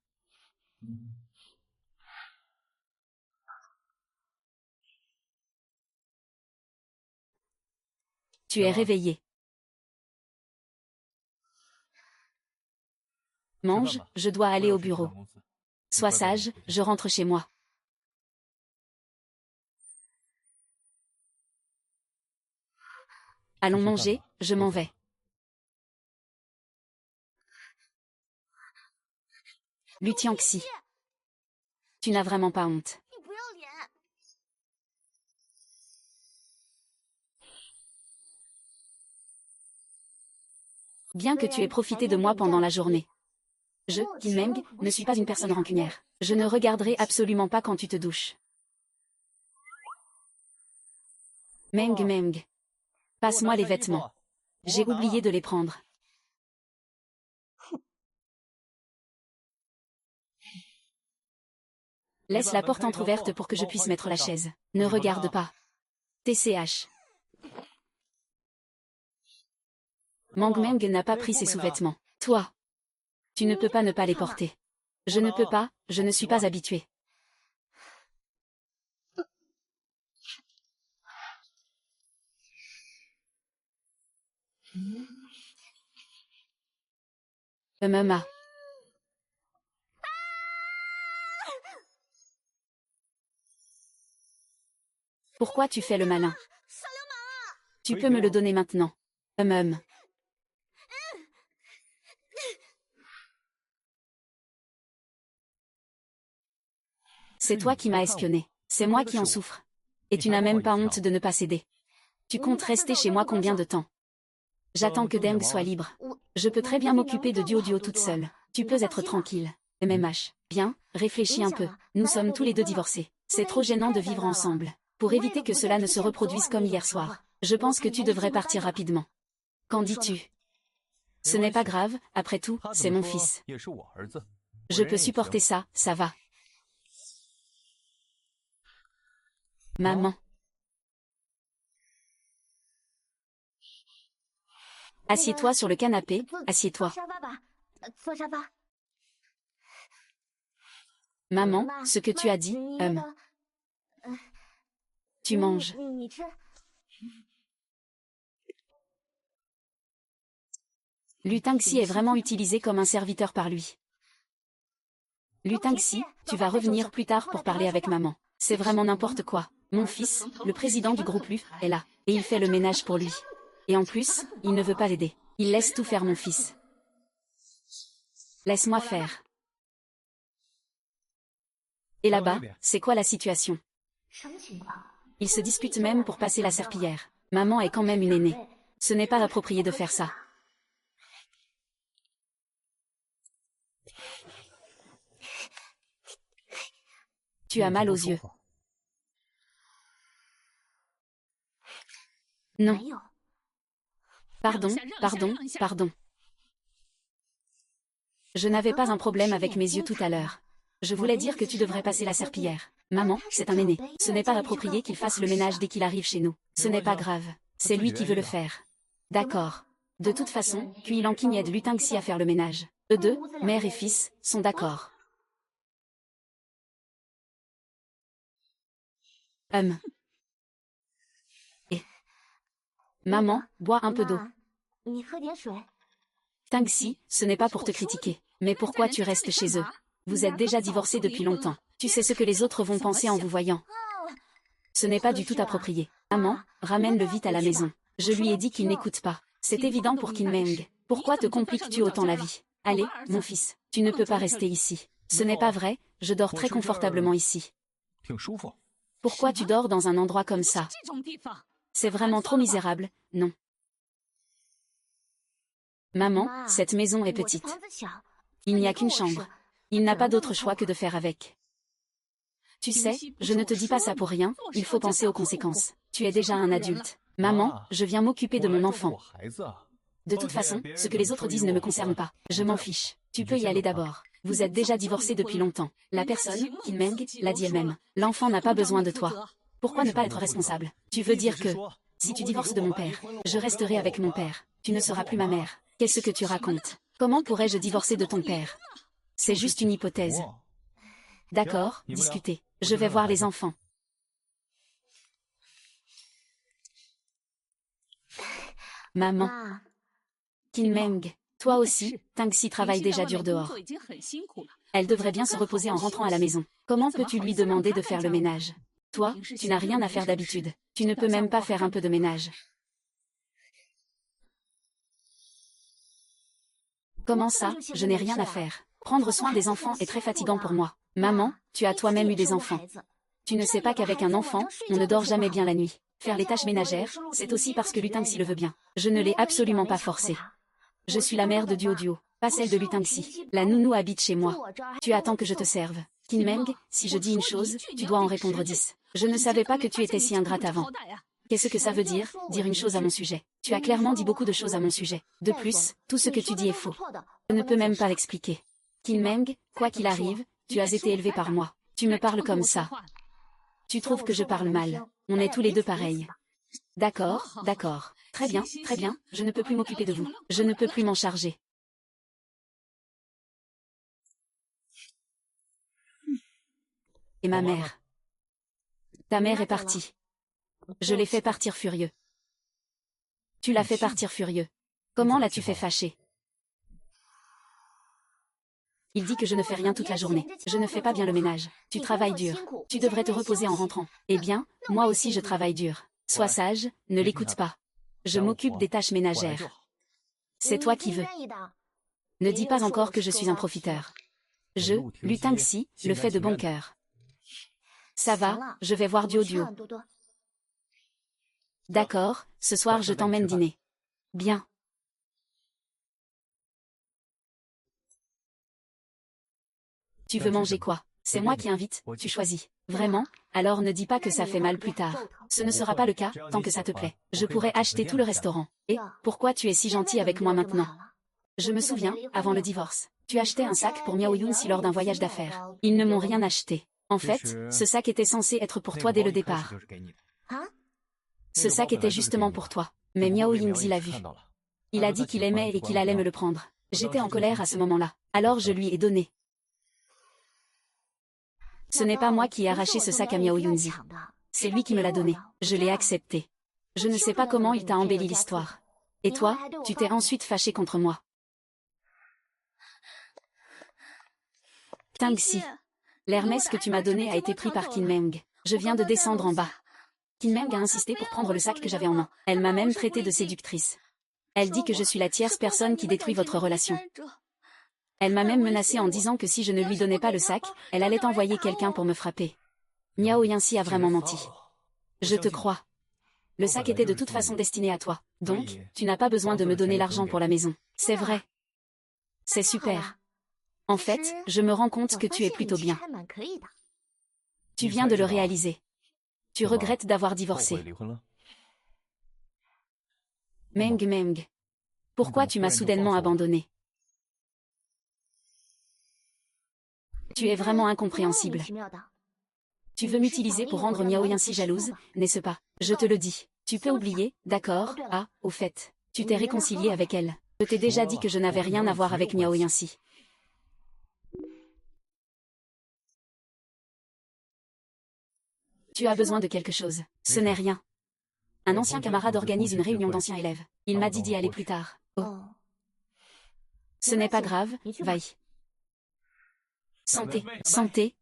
Tu es réveillé. Mange, je dois aller au bureau. Sois sage, je rentre chez moi. Allons manger, je m'en vais. Lu Tianxi. Tu n'as vraiment pas honte. Bien que tu aies profité de moi pendant la journée. Je, Qin Meng, ne suis pas une personne rancunière. Je ne regarderai absolument pas quand tu te douches. Meng. Passe-moi les vêtements. J'ai oublié de les prendre. Laisse la porte entrouverte pour que je puisse mettre la chaise. Ne regarde pas. TCH. Meng n'a pas pris ses sous-vêtements. Toi. Tu ne peux pas ne pas les porter. Je ne peux pas, je ne suis pas habituée. Mama. Pourquoi tu fais le malin? Tu peux me le donner maintenant. C'est toi qui m'as espionné. C'est moi qui en souffre. Et tu n'as même pas honte de ne pas céder. Tu comptes rester chez moi combien de temps? J'attends que Deng soit libre. Je peux très bien m'occuper de Duo toute seule. Tu peux être tranquille. MMH. Bien, réfléchis un peu. Nous sommes tous les deux divorcés. C'est trop gênant de vivre ensemble. Pour éviter que cela ne se reproduise comme hier soir, je pense que tu devrais partir rapidement. Qu'en dis-tu? Ce n'est pas grave, après tout, c'est mon fils. Je peux supporter ça, ça va. Maman. Assieds-toi sur le canapé, assieds-toi. Maman, ce que tu as dit, Tu manges. Lu Tianxi est vraiment utilisé comme un serviteur par lui. Lu Tianxi, tu vas revenir plus tard pour parler avec maman. C'est vraiment n'importe quoi. Mon fils, le président du groupe Lu, est là, et il fait le ménage pour lui. Et en plus, il ne veut pas l'aider. Il laisse tout faire mon fils. Laisse-moi faire. Et là-bas, c'est quoi la situation? Ils se disputent même pour passer la serpillière. Maman est quand même une aînée. Ce n'est pas approprié de faire ça. Tu as mal aux yeux. Non. Pardon. Je n'avais pas un problème avec mes yeux tout à l'heure. Je voulais dire que tu devrais passer la serpillière. Maman, c'est un aîné. Ce n'est pas approprié qu'il fasse le ménage dès qu'il arrive chez nous. Ce n'est pas grave. C'est lui qui veut le faire. D'accord. De toute façon, puis Lanqing aide Lu Tianxi à faire le ménage. Eux deux, mère et fils, sont d'accord. Et maman, bois un peu d'eau. Tianxi, ce n'est pas pour te critiquer. Mais pourquoi tu restes chez eux? Vous êtes déjà divorcés depuis longtemps. Tu sais ce que les autres vont penser en vous voyant. Ce n'est pas du tout approprié. Maman, ramène-le vite à la maison. Je lui ai dit qu'il n'écoute pas. C'est évident pour Qin Meng. Pourquoi te compliques-tu autant la vie? Allez, mon fils, tu ne peux pas rester ici. Ce n'est pas vrai, je dors très confortablement ici. Pourquoi tu dors dans un endroit comme ça? C'est vraiment trop misérable, non? Maman, cette maison est petite. Il n'y a qu'une chambre. Il n'a pas d'autre choix que de faire avec. Tu sais, je ne te dis pas ça pour rien, il faut penser aux conséquences. Tu es déjà un adulte. Maman, je viens m'occuper de mon enfant. De toute façon, ce que les autres disent ne me concerne pas. Je m'en fiche. Tu peux y aller d'abord. Vous êtes déjà divorcés depuis longtemps. La personne, Qin Meng, l'a dit elle-même. L'enfant n'a pas besoin de toi. Pourquoi ne pas être responsable? Tu veux dire que, si tu divorces de mon père, je resterai avec mon père. Tu ne seras plus ma mère. Qu'est-ce que tu racontes? Comment pourrais-je divorcer de ton père? C'est juste une hypothèse. D'accord, discutez. Je vais voir les enfants. Maman. Qin Meng, toi aussi, Tianxi travaille déjà dur dehors. Elle devrait bien se reposer en rentrant à la maison. Comment peux-tu lui demander de faire le ménage? Toi, tu n'as rien à faire d'habitude. Tu ne peux même pas faire un peu de ménage. Comment ça, je n'ai rien à faire? Prendre soin des enfants est très fatigant pour moi. Maman, tu as toi-même eu des enfants. Tu ne sais pas qu'avec un enfant, on ne dort jamais bien la nuit. Faire les tâches ménagères, c'est aussi parce que Lutingxi le veut bien. Je ne l'ai absolument pas forcé. Je suis la mère de Duo, pas celle de Lutingxi. La nounou habite chez moi. Tu attends que je te serve. Kinmeng, si je dis une chose, tu dois en répondre 10. Je ne savais pas que tu étais si ingrate avant. Qu'est-ce que ça veut dire une chose à mon sujet? Tu as clairement dit beaucoup de choses à mon sujet. De plus, tout ce que tu dis est faux. Je ne peux même pas l'expliquer. Kinmeng, quoi qu'il arrive, tu as été élevé par moi. Tu me parles comme ça. Tu trouves que je parle mal. On est tous les deux pareils. D'accord, d'accord. Très bien, je ne peux plus m'occuper de vous. Je ne peux plus m'en charger. Et ma mère? Ta mère est partie. Je l'ai fait partir furieux. Tu l'as fait partir furieux. Comment l'as-tu fait fâcher? Il dit que je ne fais rien toute la journée. Je ne fais pas bien le ménage. Tu travailles dur. Tu devrais te reposer en rentrant. Eh bien, moi aussi je travaille dur. Sois sage, ne l'écoute pas. Je m'occupe des tâches ménagères. C'est toi qui veux. Ne dis pas encore que je suis un profiteur. Je, Lutingxi, le fais de bon cœur. Ça va, je vais voir Duo. D'accord, ce soir je t'emmène dîner. Bien. Tu veux manger quoi? C'est moi qui invite, tu choisis. Vraiment? Alors ne dis pas que ça fait mal plus tard. Ce ne sera pas le cas, tant que ça te plaît. Je pourrais acheter tout le restaurant. Et, pourquoi tu es si gentil avec moi maintenant? Je me souviens, avant le divorce, tu achetais un sac pour Miao Yunxi lors d'un voyage d'affaires. Ils ne m'ont rien acheté. En fait, ce sac était censé être pour toi dès le départ. Ce sac était justement pour toi. Mais Miao Yunxi l'a vu. Il a dit qu'il aimait et qu'il allait me le prendre. J'étais en colère à ce moment-là. Alors je lui ai donné. Ce n'est pas moi qui ai arraché ce sac à Miao Yunxi. C'est lui qui me l'a donné. Je l'ai accepté. Je ne sais pas comment il t'a embelli l'histoire. Et toi, tu t'es ensuite fâché contre moi. Tingxi. L'Hermès que tu m'as donné a été pris par Kinmeng. Je viens de descendre en bas. Kinmeng a insisté pour prendre le sac que j'avais en main. Elle m'a même traité de séductrice. Elle dit que je suis la tierce personne qui détruit votre relation. Elle m'a même menacé en disant que si je ne lui donnais pas le sac, elle allait envoyer quelqu'un pour me frapper. Miao Yunxi a vraiment menti. Je te crois. Le sac était de toute façon destiné à toi. Donc, tu n'as pas besoin de me donner l'argent pour la maison. C'est vrai. C'est super. En fait, je me rends compte que tu es plutôt bien. Tu viens de le réaliser. Tu regrettes d'avoir divorcé. Meng. Pourquoi tu m'as soudainement abandonné? Tu es vraiment incompréhensible. Tu veux m'utiliser pour rendre Miao Yunxi jalouse, n'est-ce pas? Je te le dis. Tu peux oublier, d'accord? Ah, au fait, tu t'es réconcilié avec elle. Je t'ai déjà dit que je n'avais rien à voir avec Miao Yunxi. Tu as besoin de quelque chose. Ce n'est rien. Un ancien camarade organise une réunion d'anciens élèves. Il m'a dit d'y aller plus tard. Oh. Ce n'est pas grave, vaille. Santé,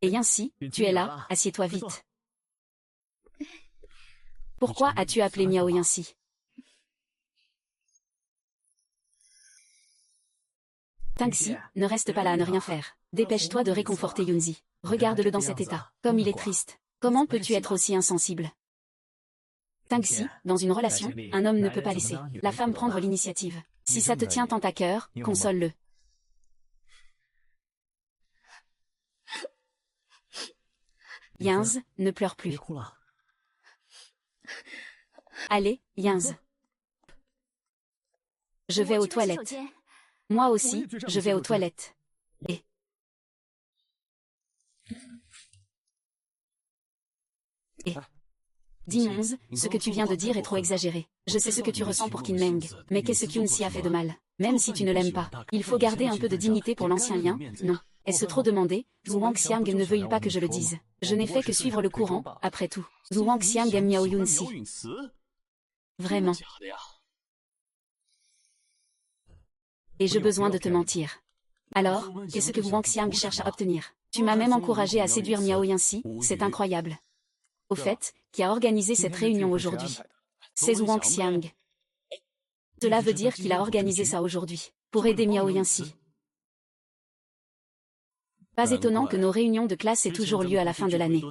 et Yunxi, tu es là, assieds-toi vite. Pourquoi as-tu appelé Miao Yunxi? Tingxi, ne reste pas là à ne rien faire. Dépêche-toi de réconforter Yunxi. Regarde-le dans cet état. Comme il est triste. Comment peux-tu être aussi insensible? Tingxi, dans une relation, un homme ne peut pas laisser la femme prendre l'initiative. Si ça te tient tant à cœur, console-le. Yunxi, ne pleure plus. Allez, Yunxi. Je vais aux toilettes. Moi aussi, je vais aux toilettes. Dis Yunxi, ce que tu viens de dire est trop exagéré. Je sais ce que tu ressens pour Kinmeng, mais qu'est-ce que Yunxi a fait de mal? Même si tu ne l'aimes pas, il faut garder un peu de dignité pour l'ancien lien, non? Est-ce trop demandé? Zhu Wangxiang ne veuille pas que je le dise. Je n'ai fait que suivre le courant, après tout. Zhu Wangxiang aime Miao Yunxi. Vraiment. Et j'ai besoin de te mentir. Alors, qu'est-ce que Zhu Wangxiang cherche à obtenir? Tu m'as même encouragé à séduire Miao Yunxi, c'est incroyable. Au fait, qui a organisé cette réunion aujourd'hui? C'est Zhu Wangxiang. Cela veut dire qu'il a organisé ça aujourd'hui, pour aider Miao Yanxi. Pas étonnant que nos réunions de classe aient toujours lieu à la fin de l'année.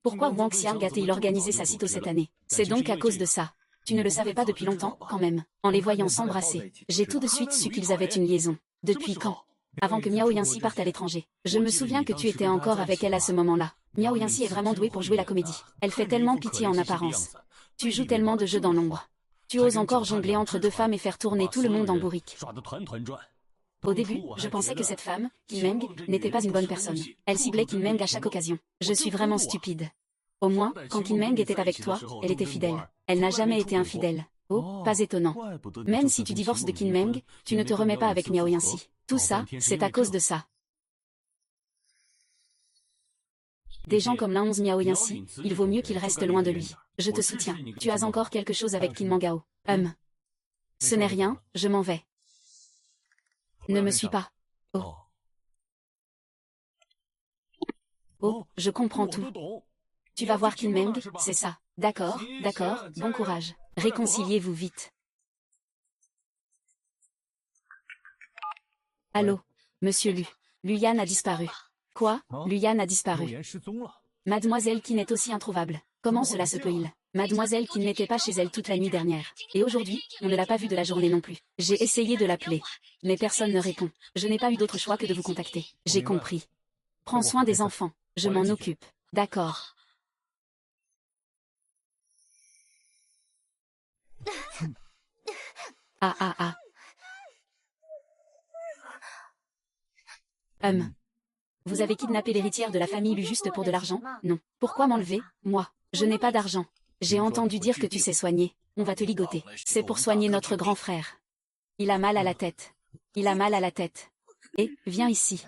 Pourquoi Wang Xiang a-t-il organisé ça si tôt cette année? C'est donc à cause de ça. Tu ne le savais pas depuis longtemps, quand même. En les voyant s'embrasser, j'ai tout de suite su qu'ils avaient une liaison. Depuis quand? Avant que Miao Yanxi parte à l'étranger. Je me souviens que tu étais encore avec elle à ce moment-là. Miao Yanxi est vraiment douée pour jouer la comédie. Elle fait tellement pitié en apparence. Tu joues tellement de jeux dans l'ombre. Tu oses encore jongler entre deux femmes et faire tourner tout le monde en bourrique. Au début, je pensais que cette femme, Qin Meng, n'était pas une bonne personne. Elle ciblait Qin Meng à chaque occasion. Je suis vraiment stupide. Au moins, quand Qin Meng était avec toi, elle était fidèle. Elle n'a jamais été infidèle. Oh, pas étonnant. Même si tu divorces de Qin Meng, tu ne te remets pas avec Miao Yanxi. Tout ça, c'est à cause de ça. Des gens comme l'A11 Miao Yanxi, il vaut mieux qu'ils restent loin de lui. Je te soutiens. Tu as encore quelque chose avec Qin Mangao. Ce n'est rien, je m'en vais. Ne me suis pas. Oh. Oh, je comprends tout. Tu vas voir Qin Meng, c'est ça. D'accord, d'accord, bon courage. Réconciliez-vous vite. Allô, Monsieur Lu. Luyan a disparu. Quoi? Luyan a disparu. Mademoiselle Qin est aussi introuvable. Comment cela se peut-il? Mademoiselle Qin n'était pas chez elle toute la nuit dernière. Et aujourd'hui, on ne l'a pas vue de la journée non plus. J'ai essayé de l'appeler. Mais personne ne répond. Je n'ai pas eu d'autre choix que de vous contacter. J'ai compris. Prends soin des enfants. Je m'en occupe. D'accord. Ah ah ah. Vous avez kidnappé l'héritière de la famille Lu juste pour de l'argent? Non. Pourquoi m'enlever? Moi, je n'ai pas d'argent. J'ai entendu dire que tu sais soigner. On va te ligoter. C'est pour soigner notre grand frère. Il a mal à la tête. Il a mal à la tête. Et, viens ici.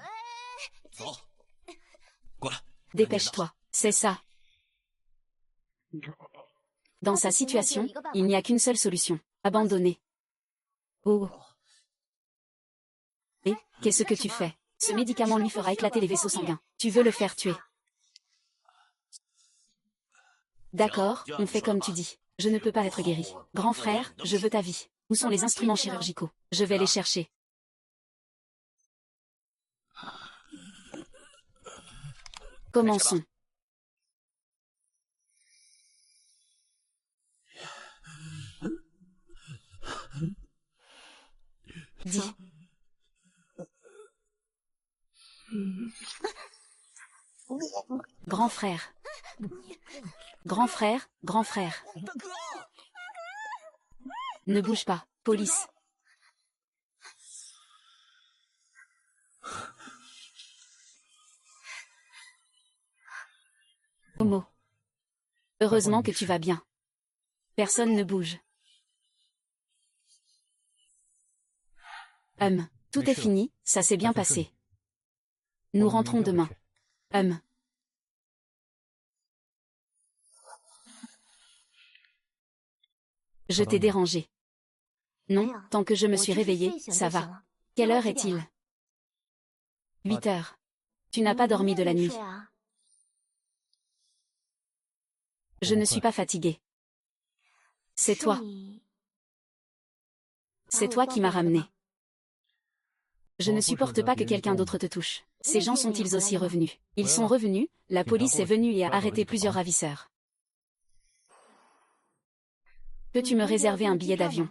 Dépêche-toi. C'est ça. Dans sa situation, il n'y a qu'une seule solution. Abandonner. Oh. Et, qu'est-ce que tu fais? Ce médicament lui fera éclater les vaisseaux sanguins. Tu veux le faire tuer. D'accord, on fait comme tu dis. Je ne peux pas être guéri. Grand frère, je veux ta vie. Où sont les instruments chirurgicaux? Je vais les chercher. Commençons. Dis. Grand frère. Grand frère, grand frère. Ne bouge pas, police. Momo. Heureusement que tu vas bien. Personne ne bouge. Tout est fini, ça s'est bien passé. Nous rentrons demain. Je t'ai dérangé. Non, tant que je me suis réveillée, ça va. Quelle heure est-il? 8 heures. Tu n'as pas dormi de la nuit. Je ne suis pas fatiguée. C'est toi. C'est toi qui m'as ramené. Je ne supporte pas que quelqu'un d'autre te touche. Ces gens sont-ils aussi revenus? Ils sont revenus, la police est venue et a arrêté plusieurs ravisseurs. Peux-tu me réserver un billet d'avion?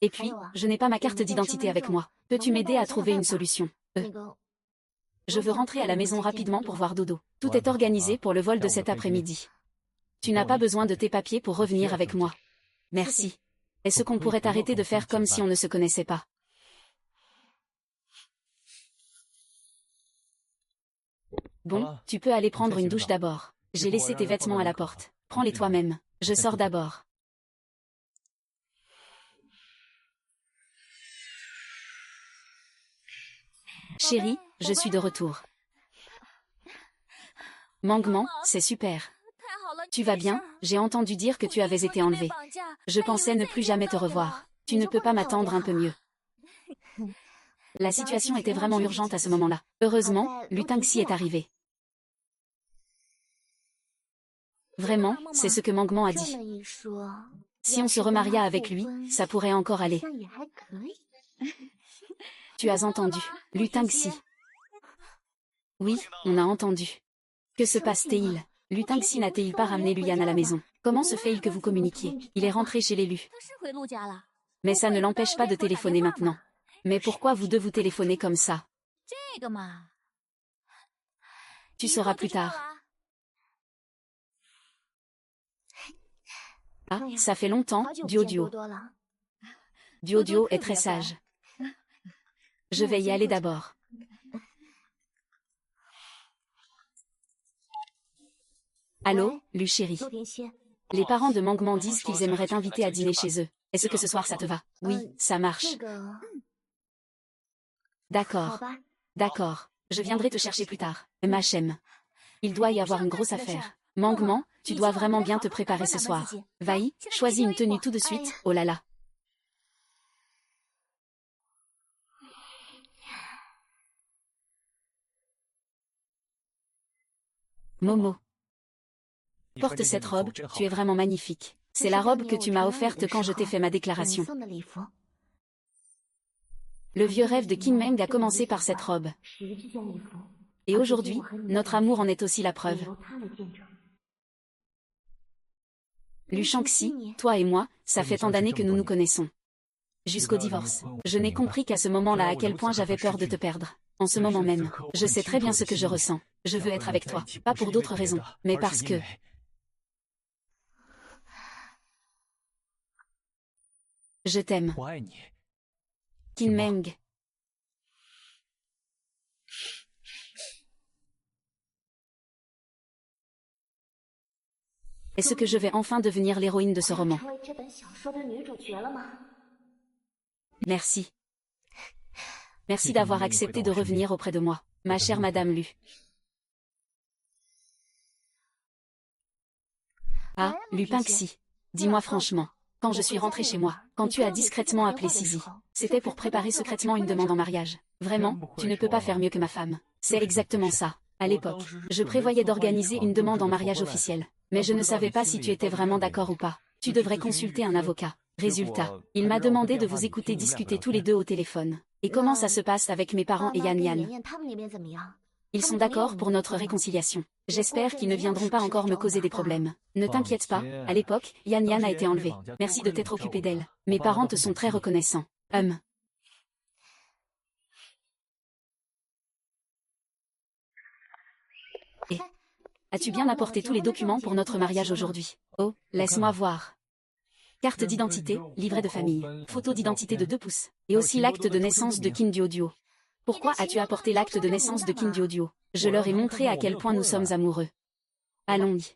Et puis, je n'ai pas ma carte d'identité avec moi. Peux-tu m'aider à trouver une solution? Je veux rentrer à la maison rapidement pour voir Dodo. Tout est organisé pour le vol de cet après-midi. Tu n'as pas besoin de tes papiers pour revenir avec moi. Merci. Est-ce qu'on pourrait arrêter de faire comme si on ne se connaissait pas? Bon, tu peux aller prendre une douche d'abord. J'ai laissé tes vêtements à la porte. Prends-les toi-même. Je sors d'abord. Chérie, je suis de retour. Mangman, c'est super. Tu vas bien? J'ai entendu dire que tu avais été enlevé. Je pensais ne plus jamais te revoir. Tu ne peux pas m'attendre un peu mieux. La situation était vraiment urgente à ce moment-là. Heureusement, Lu Tangxi est arrivé. Vraiment, c'est ce que Mangman a dit. Si on se remaria avec lui, ça pourrait encore aller. Tu as entendu, Lu Tangxi. Oui, on a entendu. Que se passe-t-il? Lu Tangxi n'a-t-il pas ramené Luyan à la maison? Comment se fait-il que vous communiquiez? Il est rentré chez l'élu. Mais ça ne l'empêche pas de téléphoner maintenant. Mais pourquoi vous deux vous téléphonez comme ça? Tu sauras plus tard. Ah, ça fait longtemps, Duo. Duo est très sage. Je vais y aller d'abord. Allô, Lu chérie. Les parents de Mangman disent qu'ils aimeraient t'inviter à dîner chez eux. Est-ce que ce soir ça te va? Oui, ça marche. D'accord. D'accord. Je viendrai te chercher plus tard. Machem. Il doit y avoir une grosse affaire. Mangman, tu dois vraiment bien te préparer ce soir. Vai, choisis une tenue tout de suite, oh là là. Momo. Porte cette robe, tu es vraiment magnifique. C'est la robe que tu m'as offerte quand je t'ai fait ma déclaration. Le vieux rêve de Qin Meng a commencé par cette robe. Et aujourd'hui, notre amour en est aussi la preuve. Lu Shangxi, toi et moi, ça fait tant d'années que nous nous connaissons. Jusqu'au divorce. Je n'ai compris qu'à ce moment-là à quel point j'avais peur de te perdre. En ce moment même, je sais très bien ce que je ressens. Je veux être avec toi, pas pour d'autres raisons, mais parce que... Je t'aime. Qin Meng. Est-ce que je vais enfin devenir l'héroïne de ce roman? Merci. Merci d'avoir accepté de revenir auprès de moi, ma chère Madame Lu. Ah, Lu Pingxi. Dis-moi franchement, quand je suis rentrée chez moi, quand tu as discrètement appelé Sisi, c'était pour préparer secrètement une demande en mariage. Vraiment, tu ne peux pas faire mieux que ma femme. C'est exactement ça. À l'époque, je prévoyais d'organiser une demande en mariage officielle. Mais je ne savais pas si tu étais vraiment d'accord ou pas. Tu devrais consulter un avocat. Résultat, il m'a demandé de vous écouter discuter tous les deux au téléphone. Et comment ça se passe avec mes parents et Yan? Ils sont d'accord pour notre réconciliation. J'espère qu'ils ne viendront pas encore me causer des problèmes. Ne t'inquiète pas, à l'époque, Yan a été enlevée. Merci de t'être occupé d'elle. Mes parents te sont très reconnaissants. Et as-tu bien apporté tous les documents pour notre mariage aujourd'hui? Oh, laisse-moi voir. Carte d'identité, livret de famille, photo d'identité de 2 pouces, et aussi l'acte de naissance de Qin Duo. Pourquoi as-tu apporté l'acte de naissance de Qin Duo? Je leur ai montré à quel point nous sommes amoureux. Allons-y.